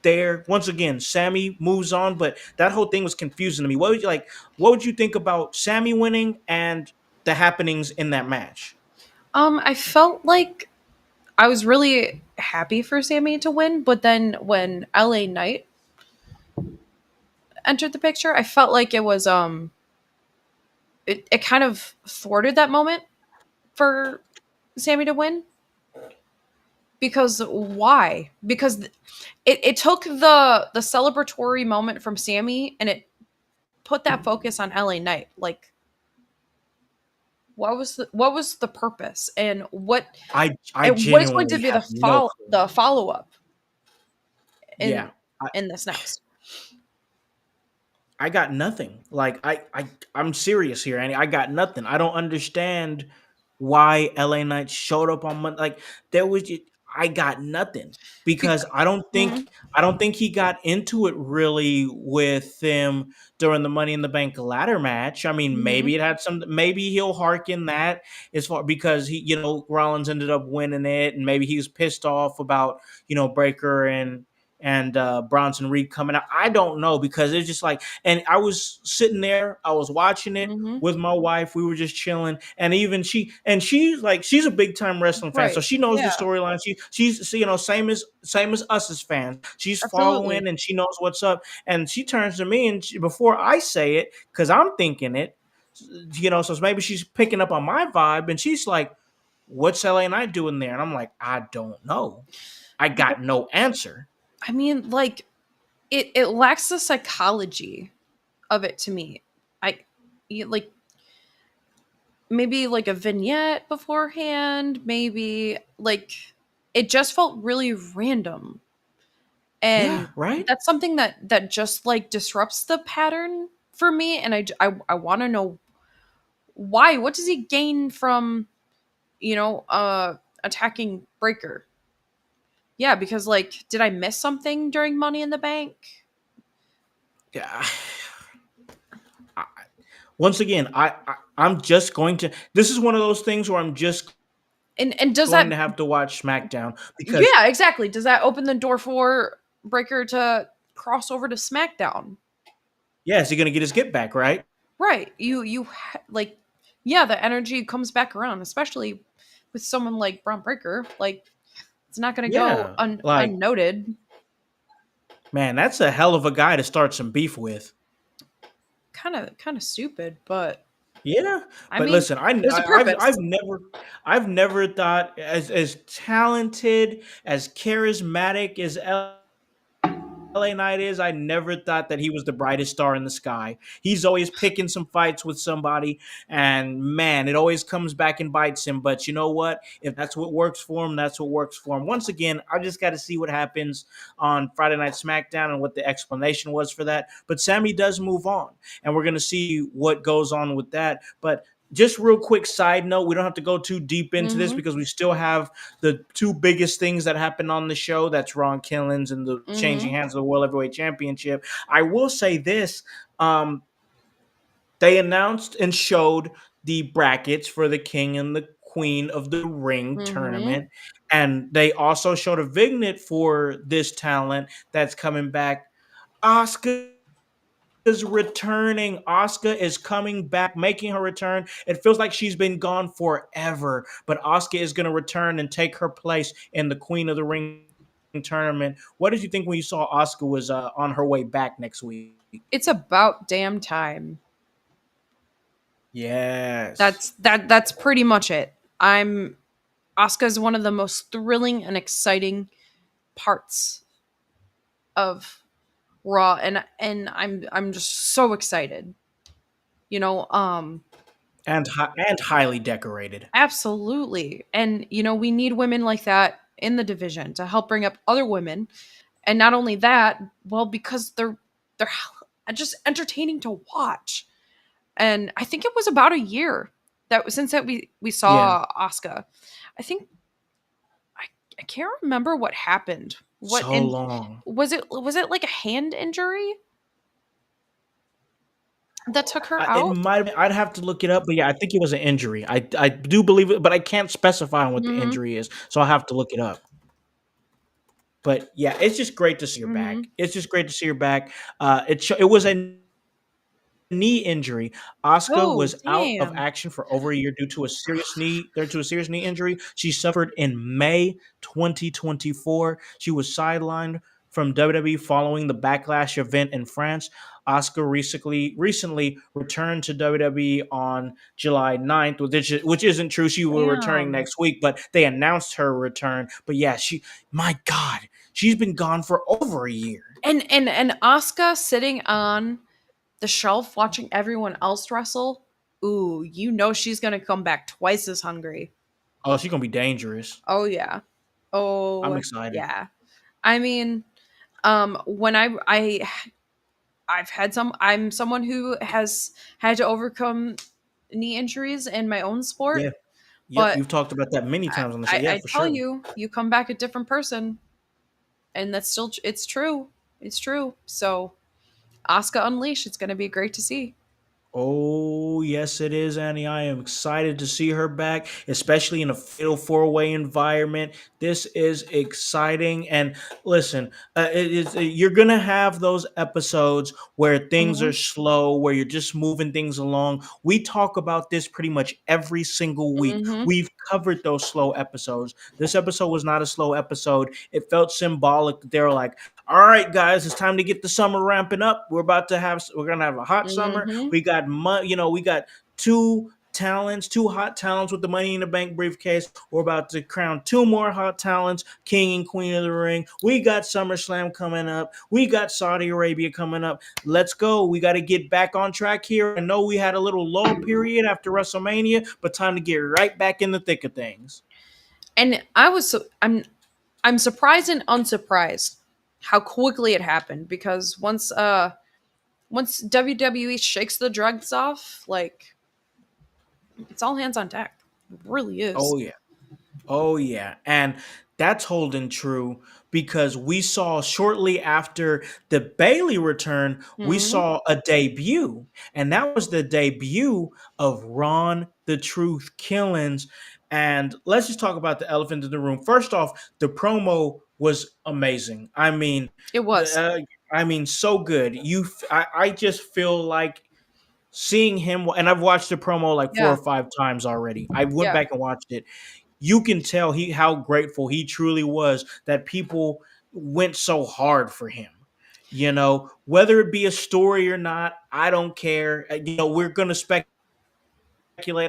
there. Once again, Sammy moves on, but that whole thing was confusing to me. What would you think about Sammy winning and the happenings in that match? I felt like I was really happy for Sammy to win, but then when LA Knight entered the picture, I felt like it kind of thwarted that moment for Sammy to win. Because why? Because it took the celebratory moment from Sammy and it put that focus on LA Knight. Like what was the purpose I and what is going to genuinely be have no clue. the follow up Yeah. in in this next? I got nothing. I'm serious here, Annie. I got nothing. I don't understand why LA Knight showed up on Monday. Like there was, I got nothing because Because, I don't think he got into it really with him during the Money in the Bank ladder match. I mean, maybe it had some. Maybe he'll harken that as far because Rollins ended up winning it, and maybe he was pissed off about Breaker and Bronson Reed coming out. I don't know because it's just like, and I was sitting there, I was watching it hmm with my wife. We were just chilling, and even she's like, she's a big time wrestling fan, so right, she knows the yeah, storyline. She's same as us as fans. She's absolutely. following and she knows what's up. And she turns to me and before I say it, because I'm thinking it, so maybe she's picking up on my vibe, and she's like, "What's LA Knight doing there?" And I'm like, "I don't know. I got no answer." I mean, like it lacks the psychology of it to me. Like maybe like a vignette beforehand, maybe like it just felt really random. Yeah, And right. that's something that just like disrupts the pattern for me, and I want to know why. What does he gain from, attacking Breaker? Yeah, because like did I miss something during Money in the Bank? Yeah. I- Once again, I'm just going to. This is one of those things where I'm just And does going that to have to watch SmackDown because yeah, exactly. Does that open the door for Breaker to cross over to SmackDown? yeah, is he going to get his get back right? Right. Like yeah, the energy comes back around, especially with someone like Braun Breaker. Like it's not going to go Yeah, like unnoted. man, that's a hell of a guy to start some beef with. Kind of stupid, but Yeah, I but mean, listen, there's a I've purpose. I've never thought as talented, as charismatic as LA Knight is, I never thought that he was the brightest star in the sky. He's always picking some fights with somebody, and man, it always comes back and bites him. But you know what? If that's what works for him, that's what works for him. Once again, I just got to see what happens on Friday Night SmackDown and what the explanation was for that. But Sammy does move on, and we're going to see what goes on with that. But just real quick side note, we don't have to go too deep into this Mhm. because we still have the two biggest things that happened on the show. That's Ron Killings and the changing Mhm. hands of the World Heavyweight Championship. I will say this. Um, they announced and showed the brackets for the King and the Queen of the Ring Mhm. tournament. And they also showed a vignette for this talent that's coming back. Oscar is returning. Oscar is coming back, making her return. It feels like she's been gone forever, but Oscar is going to return and take her place in the Queen of the Ring tournament. What did you think when you saw Oscar was on her way back next week? It's about damn time. Yes. That's pretty much it. I'm Asuka is one of the most thrilling and exciting parts of Raw, and I'm just so excited. You know, And highly decorated. absolutely. And we need women like that in the division to help bring up other women. And not only that, well, because they're just entertaining to watch. And I think it was about a year that we Yeah. saw Asuka. I think I, I can't remember what happened. What So and long. was it like a hand injury that took her It out? might have, I'd have to look it up, but yeah, I think it was an injury. I do believe it, but I can't specify on what the Mhm. injury is, so I'll have to look it up. But yeah, it's just great to see her back. Mhm. It's just great to see her back. It was a knee injury. Asuka Oh, was out of damn. action for over a year due to a serious knee injury she suffered in May 2024. She was sidelined from WWE following the Backlash event in France. Asuka recently returned to WWE on July 9th, which isn't true. She will returning Damn. next week, but they announced her return. But yeah, my God, she's been gone for over a year. And Asuka sitting on the shelf watching everyone else wrestle. Ooh, she's gonna come back twice as hungry. Oh, she's gonna be dangerous. Oh yeah. I'm Oh excited. yeah. I mean, when I'm someone who has had to overcome knee injuries in my own Yeah. sport, Yep, but you've talked about that many times on the show. Yeah, I for tell sure. you, you come back a different person, and it's true. It's true. So Asuka Unleashed, it's gonna be great to see. Oh, yes, it is, Annie. I am excited to see her back, especially in a fatal four-way environment. This is exciting. And listen, you're gonna have those episodes where things are Hmm. slow, where you're just moving things along. We talk about this pretty much every single week. Hmm. We've covered those slow episodes. This episode was not a slow episode. It felt symbolic that they were like, all right, guys, it's time to get the summer ramping up. We're gonna have a hot summer. Hmm. We got we got two talents, two hot talents with the Money in the Bank briefcase. We're about to crown two more hot talents, King and Queen of the Ring. We got SummerSlam coming up. We got Saudi Arabia coming up. Let's go. We got to get back on track here. I know we had a little lull period after WrestleMania, but time to get right back in the thick of things. And I'm surprised and unsurprised how quickly it happened, because once WWE shakes the drugs off, like, it's all hands on deck. It really is. Oh yeah. Oh yeah, and that's holding true because we saw shortly after the Bailey return, we Hmm. saw a debut, and that was the debut of Ron the Truth Killings. And let's just talk about the elephant in the room. First off, the promo was amazing. It was. I mean, so good. I just feel like seeing him, and I've watched the promo like four or Yeah. five times already. I went Yeah. back and watched it. You can tell he how grateful he truly was that people went so hard for him. You know, whether it be a story or not, I don't care. You know, we're gonna speculate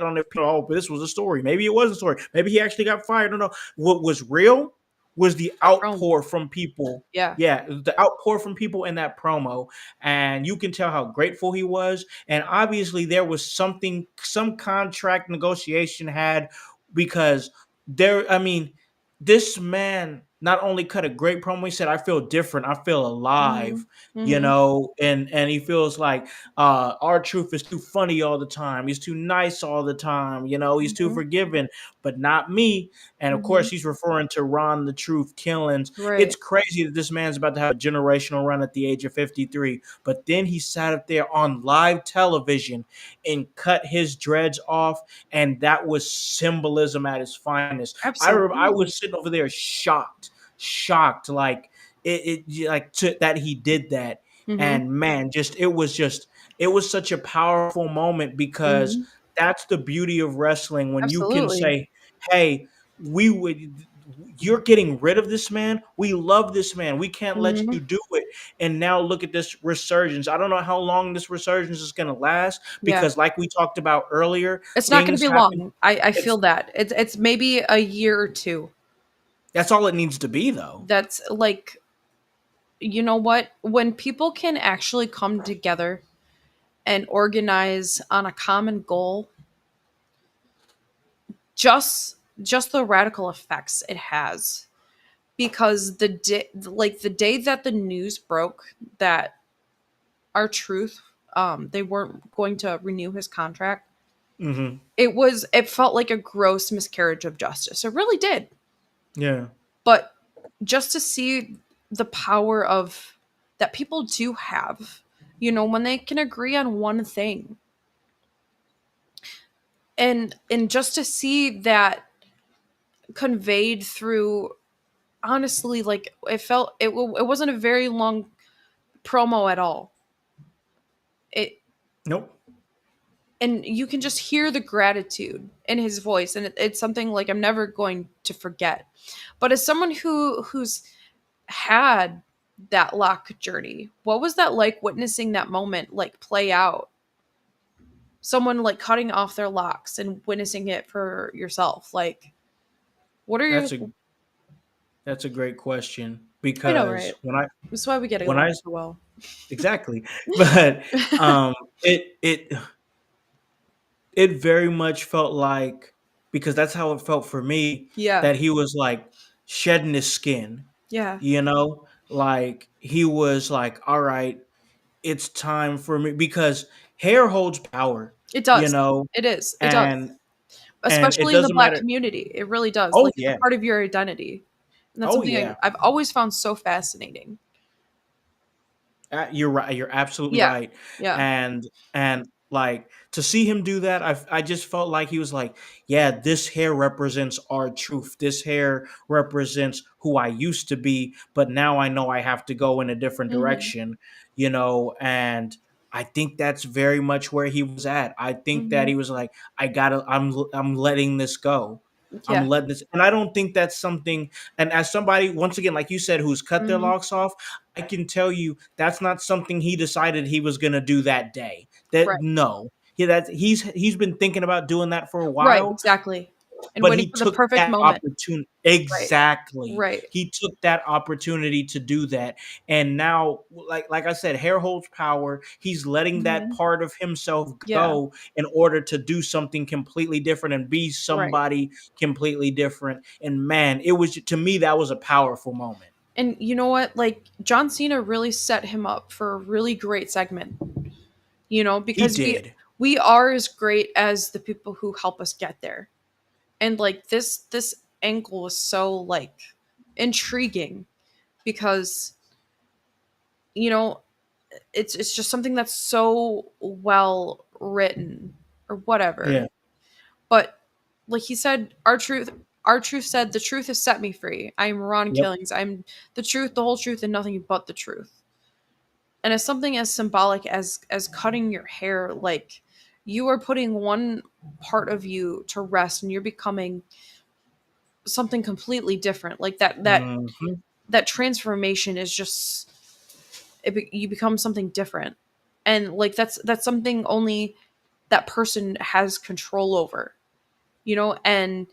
on if oh, this was a story. Maybe it was a story. Maybe he actually got fired. I don't know. What was real was the That promo. outpour from people. Yeah. Yeah, the outpour from people in that promo, and you can tell how grateful he was. And obviously, there was something, some contract negotiation had because there. I mean, this man not only cut a great promo. He said, "I feel different. I feel Hmm. alive." You Hmm. know, and he feels like our truth is too funny all the time. He's too nice all the time. You know, he's too Hmm. forgiving, but not me. And of Hmm. course, he's referring to Ron the Truth Killings. It's Right. crazy that this man's about to have a generational run at the age of 53. But then he sat up there on live television and cut his dreads off. And that was symbolism at its finest. I Absolutely. was sitting over there shocked, like like that he did that. Hmm. And man, just it was such a powerful moment because Hmm. that's the beauty of wrestling when you can Absolutely. say, "Hey, we would you're getting rid of this man. We love this man. We can't let Hmm. you do it." And now look at this resurgence. I don't know how long this resurgence is going to last Yeah. because like we talked about earlier, It's not going to things be happen. long. I feel It's that it's maybe a year or two. That's all it needs to be though. That's like, you know what? When people can actually come together and organize on a common goal, just the radical effects it has. Because the day that the news broke that our truth, they weren't going to renew his contract, Mhm. it felt like a gross miscarriage of justice. It really did. Yeah. But just to see the power of that people do have, when they can agree on one thing, and just to see that conveyed through, honestly, like, it wasn't a very long promo at all. It Nope. And you can just hear the gratitude in his voice, and it's something like I'm never going to forget. But as someone who's had that lock journey, what was that like, witnessing that moment like play out? Someone like cutting off their locks and witnessing it for yourself. Like, what are your? That's a great question I know, because right? That's why we get when along I so well. exactly, but it it very much felt like because that's how it felt for me Yeah, that he was like shedding his skin, yeah, you know, like he was like, all right, it's time for me because hair holds power, it you does. know, It is. It does. and it Especially in the doesn't Black matter. community, it really does. Oh Like, it's a yeah, part of your identity, and that's oh something yeah. I've always found so fascinating. You're right. You're absolutely Yeah, right. yeah. And like to see him do that, I just felt like he was like, yeah, this hair represents our truth. This hair represents who I used to be, but now I know I have to go in a different Mhm, direction, you know. And I think that's very much where he was at. I think that mhm. he was like, I gotta, I'm letting this go. I'm Yeah. letting this, and I don't think that's something. And as somebody, once again, like you said, who's cut their Mhm. locks off, I can tell you that's not something he decided he was going to do that day. That Right. no. he's been thinking about doing that for a Right, while, exactly. And but waiting he for the took perfect that moment. opportunity. Right, Exactly. right. He took that opportunity to do that. And now, like I said, hair holds power. He's letting that Mhm. part of himself Yeah, go in order to do something completely different and be right. somebody completely different. And man, it was, to me, that was a powerful moment. And you know what? Like John Cena really set him up for a really great segment. He Because did. we are as great as the people who help us get there. And like this angle was so like intriguing because you know it's just something that's so well written or whatever. Yeah. But like he said, our truth said the truth has set me free. I am Ron Yep. Killings. I'm the truth, the whole truth, and nothing but the truth. And as something as symbolic as cutting your hair, like you are putting one part of you to rest and you're becoming something completely different. Like Mhm. that transformation is just you become something different. And like that's something only that person has control over. And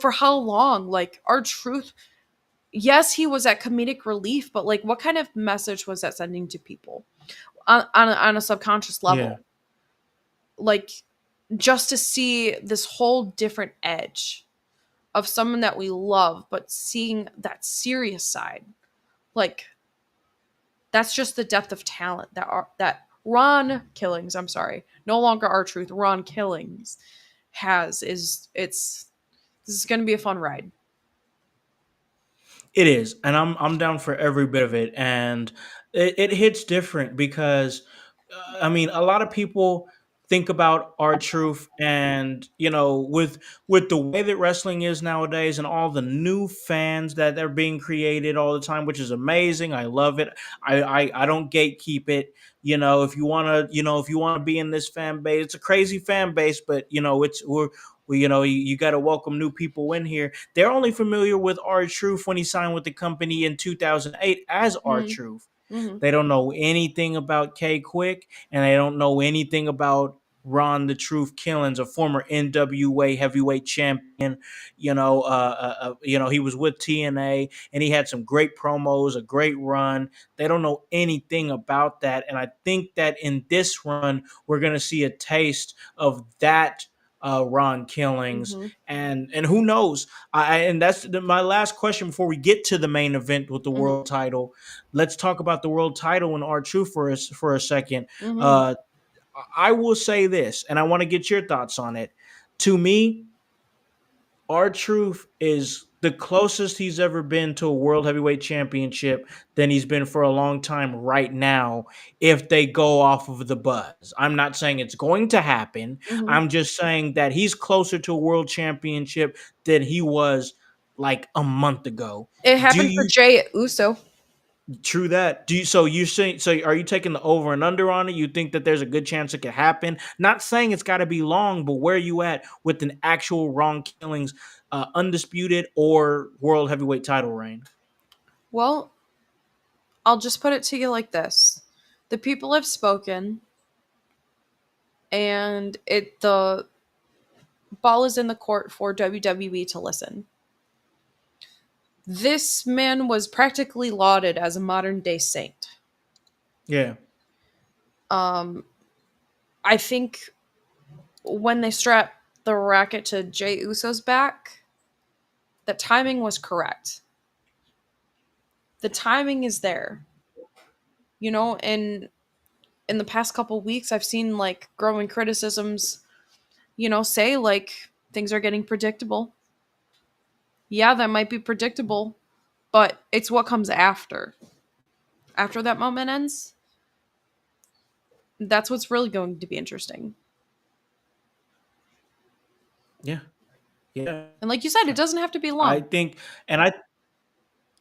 for how long, like our truth, yes, he was at comedic relief, but like what kind of message was that sending to people on a subconscious Yeah. level? Like just to see this whole different edge of someone that we love, but seeing that serious side, like that's just the depth of talent that Ron Killings, I'm sorry, no longer our truth, Ron Killings has. Is it's This is going to be a fun ride. It is, and I'm down for every bit of it, and it hits different because, I mean, a lot of people think about our truth, and with the way that wrestling is nowadays, and all the new fans that are being created all the time, which is amazing. I love it. I don't gatekeep it. If you want to be in this fan base, it's a crazy fan base, but it's you got to welcome new people in here. They're only familiar with R Truth when he signed with the company in 2008 as R Mm-hmm. Truth. Mm-hmm. They don't know anything about K Quick, and they don't know anything about Ron the Truth Killings, a former NWA heavyweight champion. He was with TNA, and he had some great promos, a great run. They don't know anything about that, and I think that in this run, we're gonna see a taste of that Ron Killings, Mm-hmm. and who knows? And that's my last question before we get to the main event with the Mm-hmm. world title. Let's talk about the world title and R Truth for a second. Mm-hmm. Uh, I will say this, and I want to get your thoughts on it. To me, R Truth is the closest he's ever been to a world heavyweight championship than he's been for a long time right now, if they go off of the buzz. I'm not saying it's going to happen. Mm-hmm. I'm just saying that he's closer to a world championship than he was like a month ago. It Do happened for you Jay Uso. True that. Are you taking the over and under on it? You think that there's a good chance it could happen? Not saying it's got to be long, but where are you at with an actual Ron Killings undisputed or world heavyweight title reign? Well, I'll just put it to you like this: the people have spoken, and the ball is in the court for WWE to listen. This man was practically lauded as a modern day saint. Yeah. Um, I think when they strapped the racket to Jay Uso's back, the timing was correct. The timing is there, and in the past couple weeks, I've seen like growing criticisms, say like things are getting predictable. Yeah, that might be predictable, but it's what comes after. After that moment ends, that's what's really going to be interesting. Yeah. Yeah. And like you said, it doesn't have to be I long. think, and I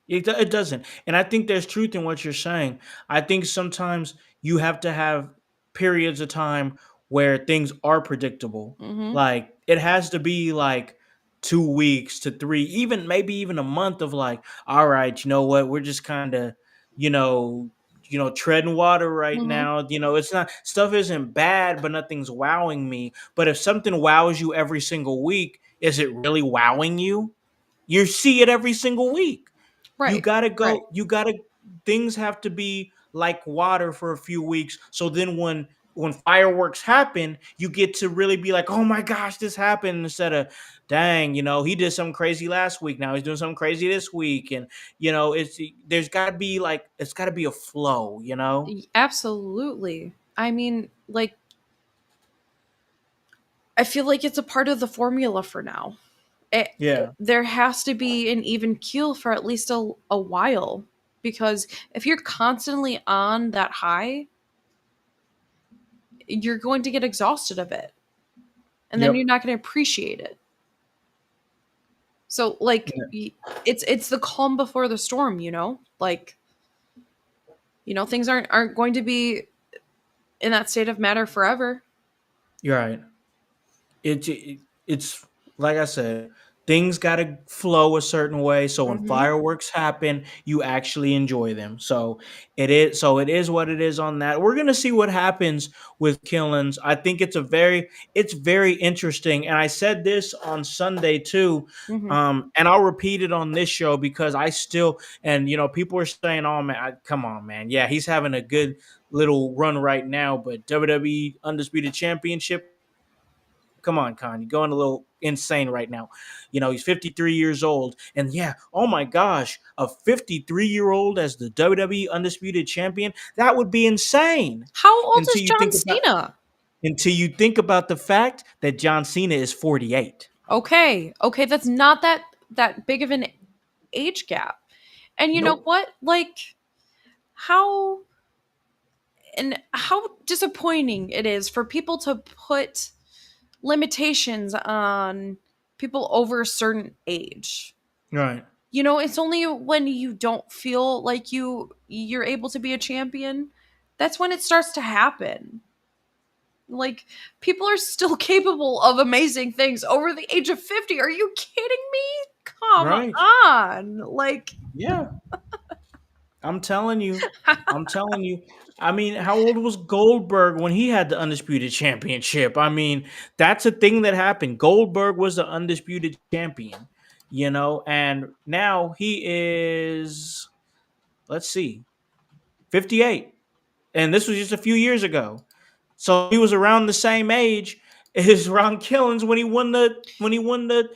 it doesn't. And I think there's truth in what you're saying. I think sometimes you have to have periods of time where things are predictable. Mm-hmm. Like it has to be like 2 weeks to three, even maybe even a month of like, all right, you know what? We're just kind of, you know, treading water right Mhm. now. It's not, stuff isn't bad, but nothing's wowing me. But if something wows you every single week, is it really wowing you? You see it every single week. You Right. gotta Right. go. You gotta. Things have to be like water for a few weeks. So then, when fireworks happen, you get to really be like, "Oh my gosh, this happened!" Instead of, "Dang, he did something crazy last week. Now he's doing something crazy this week." And there's got to be like, it's got to be a flow. Absolutely. I mean, like, I feel like it's a part of the formula for now. Yeah. There has to be an even keel for at least a while, because if you're constantly on that high, you're going to get exhausted of it, and then you're Yep. not going to appreciate it. So, like, Yeah. it's the calm before the storm, like, things aren't going to be in that state of matter forever. You're right. It's like I said, things got to flow a certain way. So when Hmm. fireworks happen, you actually enjoy them. So it is what it is on that. We're gonna see what happens with Killings. I think it's very interesting. And I said this on Sunday too. Hmm. And I'll repeat it on this show because I still, and people are saying, "Oh man, come on, man, yeah, he's having a good little run right now." But WWE Undisputed Championship, come on, Con, you're going a little insane right now. He's 53 years old. And yeah, oh my gosh, a 53-year-old as the WWE Undisputed Champion, that would be insane. How old is Until you John think about Cena? until you think about the fact that John Cena is 48. Okay, okay, that's not that big of an age gap. And you know Nope. what? Like, how and how disappointing it is for people to put limitations on people over a certain age. Right. It's only when you don't feel like you're able to be a champion, that's when it starts to happen. Like, people are still capable of amazing things over the age of 50. Are you kidding me? Come Right. on. Like, Yeah. I'm telling you. I'm telling you. I mean, how old was Goldberg when he had the undisputed championship? I mean, that's a thing that happened. Goldberg was the undisputed champion, and now he is, let's see, 58. And this was just a few years ago. So he was around the same age as Ron Killings when he won the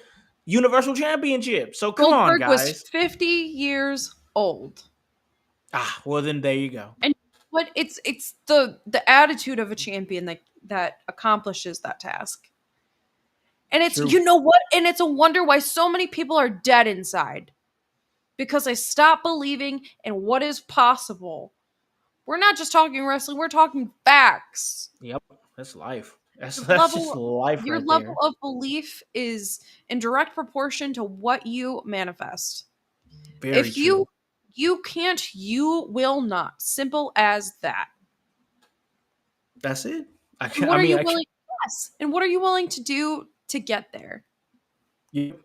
Universal Championship. So come on, Goldberg was guys. 50 years old. Well then there you go. And what it's the attitude of a champion that accomplishes that task. And it's, True. you know what? And it's a wonder why so many people are dead inside, because they stop believing in what is possible. We're not just talking wrestling, we're talking facts. Yep, that's life. That's Your that's just level life your right level there. of belief is in direct proportion to what you manifest. Very If you true. you can't, you will not. Simple as that. That's it. And I what are mean, you willing Yes. And what are you willing to do to get there? yep,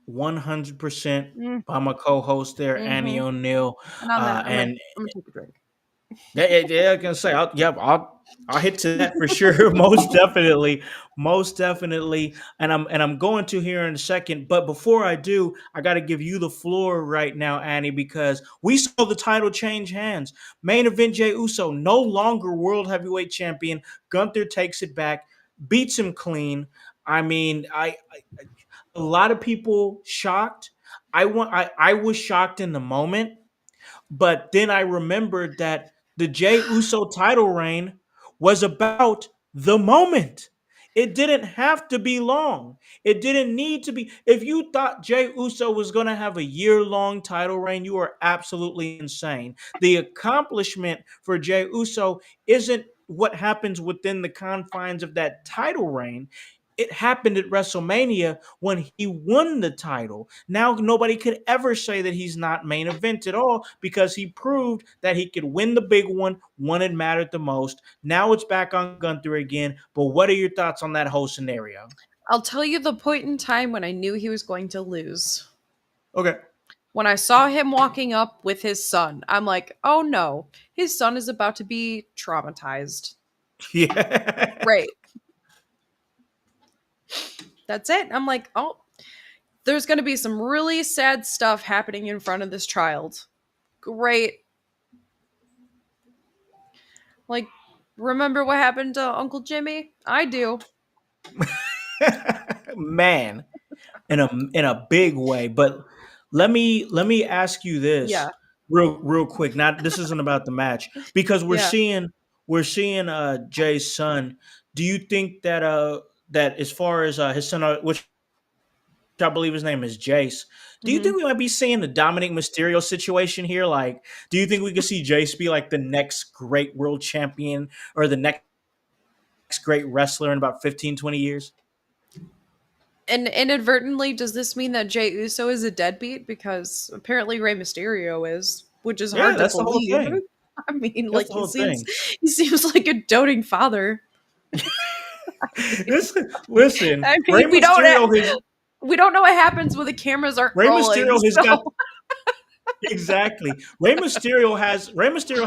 100% Mm, by my co-host there, Annie mhm. O'Neal, And on that, and I'm gonna take a drink. yeah, yeah, yeah, I can say, I'll hit to that for sure, most definitely, most definitely, and I'm going to here in a second. But before I do, I got to give you the floor right now, Annie, because we saw the title change hands. Main event: Jey Uso, no longer world heavyweight champion. Gunther takes it back, beats him clean. I mean, a lot of people shocked. I was shocked in the moment, but then I remembered that the Jey Uso title reign was about the moment. It didn't have to be long. It didn't need to be. If you thought Jey Uso was going to have a year-long title reign, you are absolutely insane. The accomplishment for Jey Uso isn't what happens within the confines of that title reign. It happened at WrestleMania when he won the title. Now nobody could ever say that he's not main event at all because he proved that he could win the big one when it mattered the most. Now it's back on Gunther again. But what are your thoughts on that whole scenario? I'll tell you the point in time when I knew he was going to lose. Okay. When I saw him walking up with his son, I'm like, oh no, his son is about to be traumatized. Yeah. Great. That's it. I'm like, oh, there's going to be some really sad stuff happening in front of this child. Great. Like, remember what happened to Uncle Jimmy? I do. Man, in a big way. But let me ask you this Yeah. real quick. Now this isn't about the match because we're Yeah. seeing we're seeing Jay's son. Do you think that that as far as his son, which I believe his name is Jace, do you Hmm. think we might be seeing the Dominic Mysterio situation here? Like, do you think we could see Jace be like the next great world champion or the next great wrestler in about 15, 20 years? And inadvertently, does this mean that Jay Uso is a deadbeat? Because apparently Rey Mysterio is, which is Yeah, hard to that's the whole believe. thing. I mean, That's like the whole thing. he seems like a doting father. Listen, I mean, we don't know what happens when the cameras aren't Rey rolling. Mysterio has got So exactly. Rey Mysterio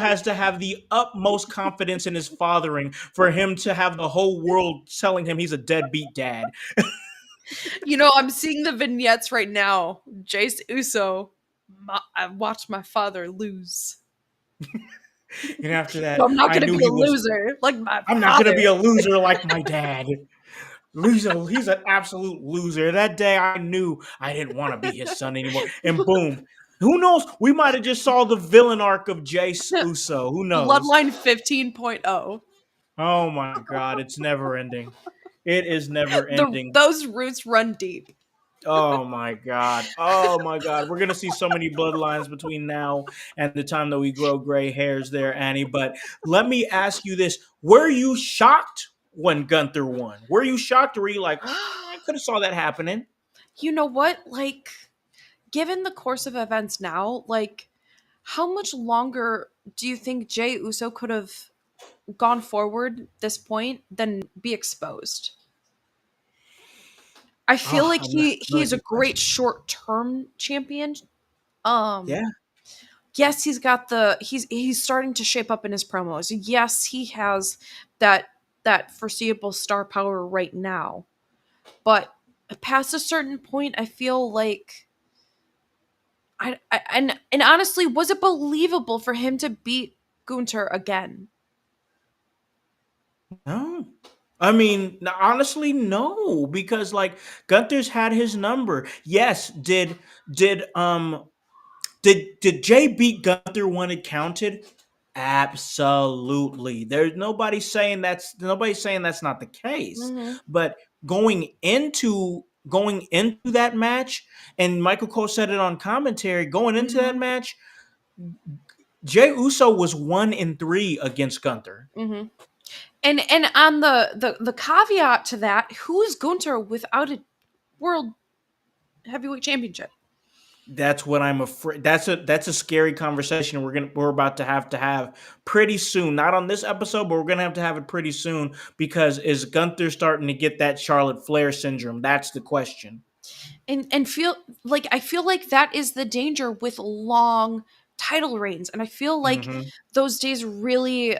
has to have the utmost confidence in his fathering for him to have the whole world telling him he's a deadbeat dad. I'm seeing the vignettes right now. Jace Uso, I watched my father lose. And after So that, I'm not I gonna knew be a he was. loser like my I'm not gonna father. be a loser like my dad. Loser, he's an absolute loser. That day, I knew I didn't want to be his son anymore. And boom, who knows? We might have just saw the villain arc of Jace Uso. Who knows? Bloodline 15.0. Oh my God, it's never ending. It is never ending. Those roots run deep. Oh my God. Oh my God. We're gonna see so many bloodlines between now and the time that we grow gray hairs there, Annie. But let me ask you this. Were you shocked when Gunther won? Were you shocked or were you like, I could have saw that happening? You know what? Like, given the course of events now, like, how much longer do you think Jay Uso could have gone forward this point than be exposed? I feel Oh, like another he's a good great question. short-term champion. Um Yeah. yes, he's starting to shape up in his promos. Yes, he has that foreseeable star power right now. But past a certain point, I feel like and honestly, was it believable for him to beat Gunter again? No. I mean, honestly, no, because like Gunther's had his number. Yes, did Jay beat Gunther when it counted? Absolutely. There's nobody's saying that's not the case. Hmm. But going into that match, and Michael Cole said it on commentary, going into that Hmm. match, Jay Uso was 1-3 against Gunther. Hmm. And on the caveat to that, who is Gunter without a world heavyweight championship? That's what I'm afraid. That's a scary conversation we're about to have pretty soon. Not on this episode, but we're gonna have to have it pretty soon because is Gunther starting to get that Charlotte Flair syndrome? That's the question. And I feel like that is the danger with long title reigns, and I feel like Hmm. those days really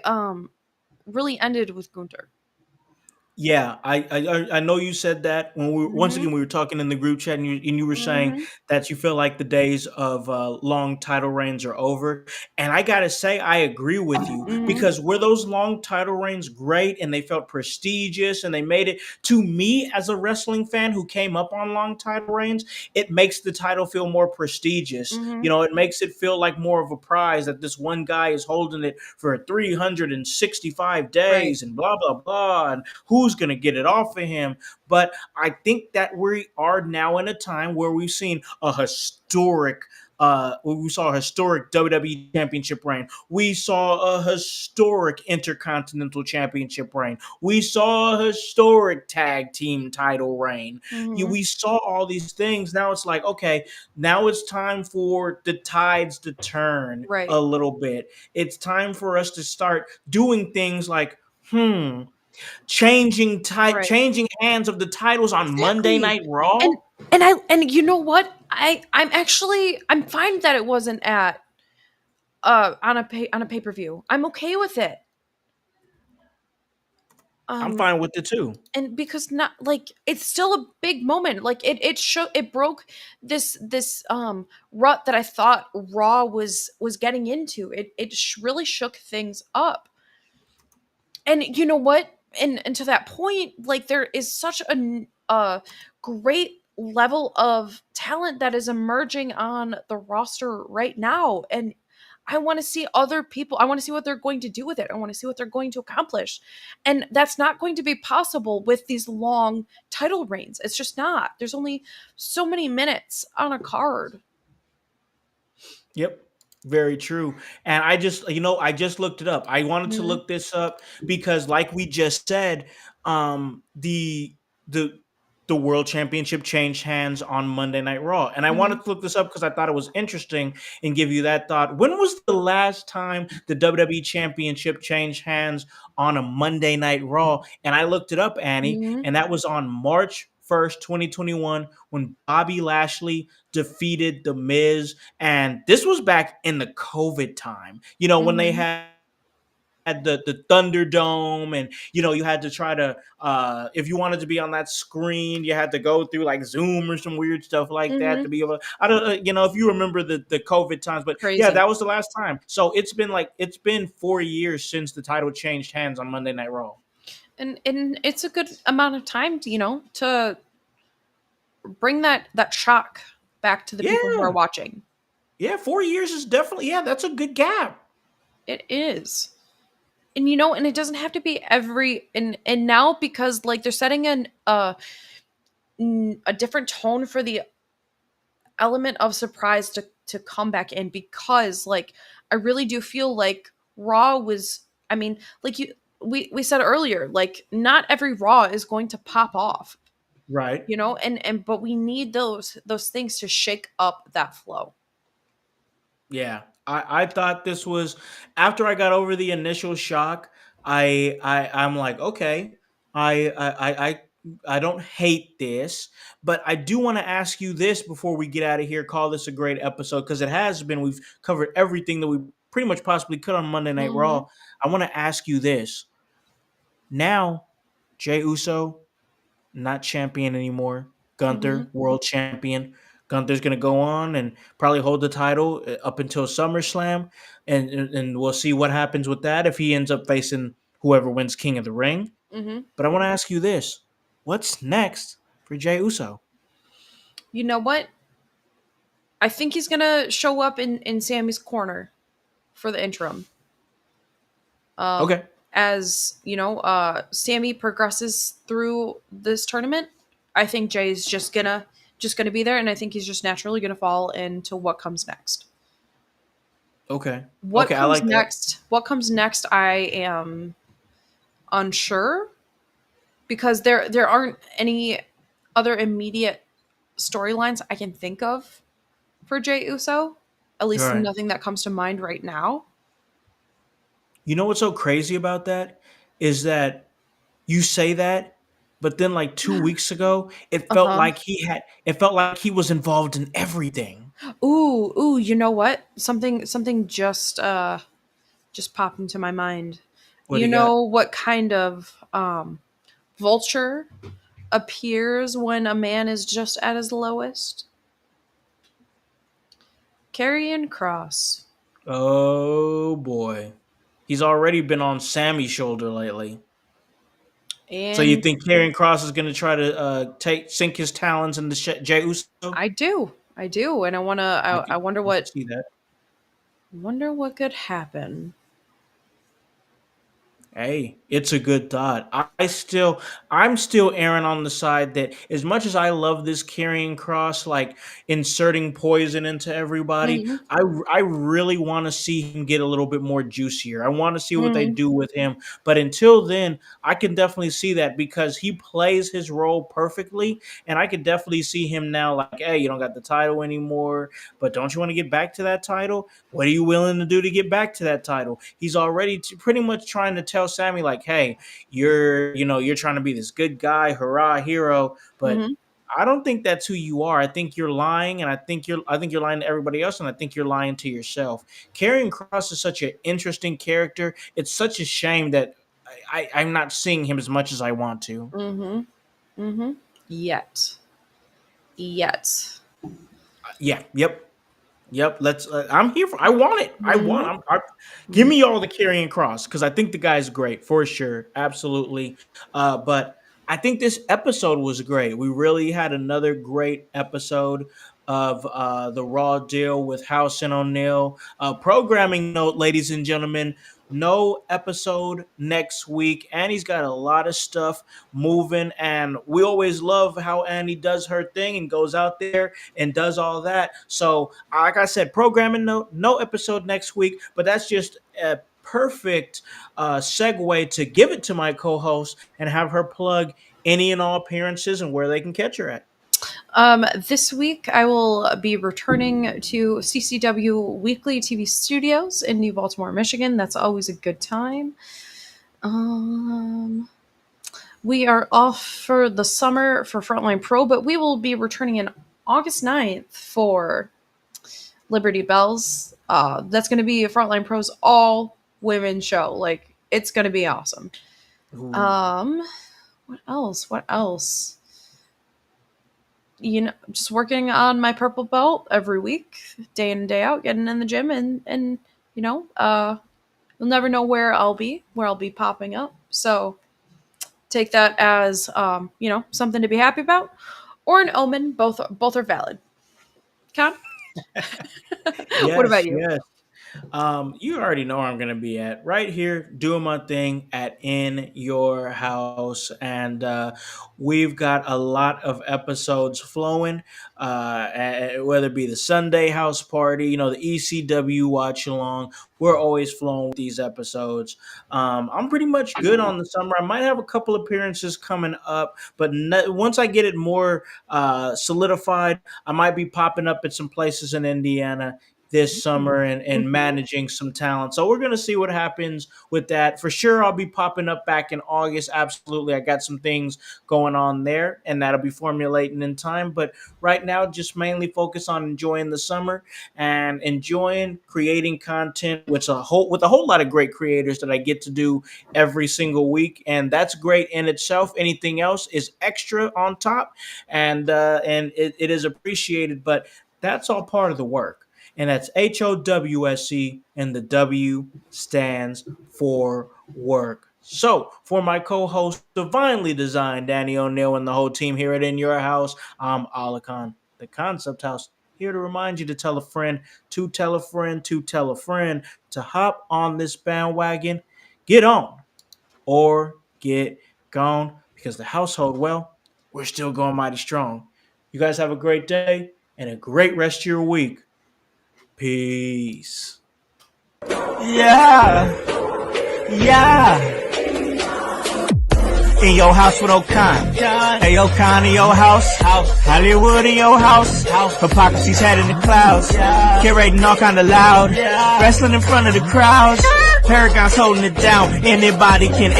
ended with Gunter. Yeah, I know you said that when once Hmm. again we were talking in the group chat, and you were saying Hmm. that you feel like the days of long title reigns are over, and I gotta say I agree with you Hmm. because were those long title reigns great and they felt prestigious and they made it to me as a wrestling fan who came up on long title reigns, it makes the title feel more prestigious. Hmm. You know, it makes it feel like more of a prize that this one guy is holding it for 365 Right. days and blah blah blah and who's going to get it off of him. But I think that we are now in a time where we've seen a historic we saw a historic WWE championship reign. We saw a historic intercontinental championship reign. We saw a historic tag team title reign. Hmm. We saw all these things. Now it's like, okay, now it's time for the tides to turn Right. a little bit. It's time for us to start doing things like, changing Right. changing hands of the titles on Monday Exactly. Night And Raw. And you know what? I'm fine that it wasn't at on a pay-per-view. I'm okay with it. I'm Um fine with it too. and because not like it's still a big moment. Like it shook it broke this rut that I thought Raw was getting into. It really shook things up. And you know what? And to that point, like there is such a great level of talent that is emerging on the roster right now, and I want to see other people. I want to see what they're going to do with it. I want to see what they're going to accomplish, and that's not going to be possible with these long title reigns. It's just not. There's only so many minutes on a card. Yep. Very true. And I just, I just looked it up. I wanted to Hmm. look this up because like we just said, the the world championship changed hands on Monday Night Raw. And I Hmm. wanted to look this up because I thought it was interesting and give you that thought. When was the last time the WWE championship changed hands on a Monday Night Raw? And I looked it up, Annie, Hmm. and that was on March 1st, 2021, when Bobby Lashley defeated The Miz. And this was back in the COVID time, when they Hmm. had the Thunderdome, and you had to try to if you wanted to be on that screen, you had to go through like Zoom or some weird stuff like that to Hmm. be able to, I don't if you remember the COVID times. But yeah, Crazy. that was the last time. So it's been 4 years since the title changed hands on Monday Night Raw. And it's a good amount of time to to bring that shock back to the people who are Yeah, watching. yeah, 4 years is definitely, yeah, that's a good gap. It is. And and it doesn't have to be every and now because like they're setting a different tone for the element of surprise to come back in, because like I really do feel like Raw was, I mean, like we said earlier, like not every Raw is going to pop off, Right. and but we need those things to shake up that flow. Yeah, I thought this was, after I got over the initial shock. I'm like, okay, I don't hate this, but I do want to ask you this before we get out of here. Call this a great episode because it has been. We've covered everything that we pretty much possibly could on Monday Night Hmm. Raw. I want to ask you this now: Jay Uso, not champion anymore. Hmm. Gunther, world champion. Gunther's gonna go on and probably hold the title up until SummerSlam, and we'll see what happens with that if he ends up facing whoever wins King of the Ring. Hmm. But I want to ask you this: what's next for Jay Uso? You know what? I think he's gonna show up in Sammy's corner for the interim. Um, Okay, as Sammy progresses through this tournament, I think Jay's just gonna be there, and I think he's just naturally gonna fall into what comes next. okay, What okay. I comes like that. next? What comes next? I am unsure because there aren't any other immediate storylines I can think of for Jay Uso. At All least right. nothing that comes to mind right now. You know what's so crazy about that is that you say that, but then like 2 weeks ago, it Uh felt huh. like it felt like he was involved in everything. Ooh, you know what? Something just popped into my mind. What do You you got? know what kind of vulture appears when a man is just at his lowest? Carrion Cross. Oh boy. He's already been on Sammy's shoulder lately. So you And think Karrion Cross is going to try to take sink his talons into Jey Uso? I do, and I wonder I can what see that. could happen. Hey, it's a good thought. I'm still erring on the side that as much as I love this carrying cross, like inserting poison into everybody, Hmm. I really want to see him get a little bit more juicier. I want to see what they Hmm. do with him. But until then, I can definitely see that because he plays his role perfectly, and I could definitely see him now like, hey, you don't got the title anymore, but don't you want to get back to that title? What are you willing to do to get back to that title? He's already pretty much trying to tell Sammy like, "Hey, you're trying to be this good guy, hurrah, hero, but Hmm. I don't think that's who you are. I think you're lying, and I think you're lying to everybody else, and I think you're lying to yourself. Karrion Kross is such an interesting character. It's such a shame that I'm not seeing him as much as I want to. Mm-hmm. Mm-hmm. Yet. Yet. Yeah. Yep. Yep. Let's. I'm here for. I want it. I want. Mm-hmm. Give me all the Karrion Kross because I think the guy's great for sure. Absolutely. But I think this episode was great. We really had another great episode of the Raw deal with Howse and O'Neal. Programming note, ladies and gentlemen. No episode next week. Annie's got a lot of stuff moving, and we always love how Annie does her thing and goes out there and does all that. So, like I said, programming note, no episode next week, but that's just a perfect segue to give it to my co-host and have her plug any and all appearances and where they can catch her at. This week, I will be returning to CCW Weekly TV Studios in New Baltimore, Michigan. That's always a good time. We are off for the summer for Frontline Pro, but we will be returning in August 9th for Liberty Bells. That's going to be a Frontline Pro's all women show. Like, it's going to be awesome. Ooh. What else? What else? You know, just working on my purple belt every week, day in and day out, getting in the gym, and you know, you'll never know where I'll be popping up. So take that as you know, something to be happy about, or an omen. Both are valid. Con? What about you? Yes. You already know where I'm gonna be at. Right here, doing my thing at In Your House, and we've got a lot of episodes flowing. Whether it be the Sunday house party, you know, the ECW watch along, we're always flowing with these episodes. I'm pretty much good on the summer. I might have a couple appearances coming up, but once I get it more solidified, I might be popping up at some places in Indiana this summer and managing some talent. So we're going to see what happens with that. For sure, I'll be popping up back in August. Absolutely. I got some things going on there, and that'll be formulating in time. But right now, just mainly focus on enjoying the summer and enjoying creating content with a whole lot of great creators that I get to do every single week. And that's great in itself. Anything else is extra on top, and it is appreciated. But that's all part of the work. And that's HOWSE, and the W stands for work. So, for my co-host, divinely designed Annie O'Neal, and the whole team here at In Your House, I'm Alakan, the Concept House, here to remind you to tell a friend, to tell a friend, to tell a friend, to hop on this bandwagon, get on, or get gone, because the household, well, we're still going mighty strong. You guys have a great day and a great rest of your week. Peace. Yeah, yeah. In your house with O'Con. Hey, O'Con in your house. Hollywood in your house. Hypocrisy's head in the clouds. Curating all kind of loud. Wrestling in front of the crowds. Paragon's holding it down. Anybody can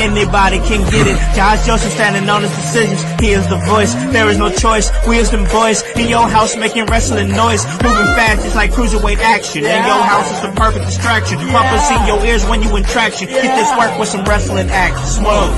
get it. Josh Joseph standing on his decisions. He is the voice. There is no choice. We is them boys in your house making wrestling noise. Moving fast, it's like cruiserweight action. In your house is the perfect distraction. Pumpers in your ears when you in traction. Get this work with some wrestling action. Smoke.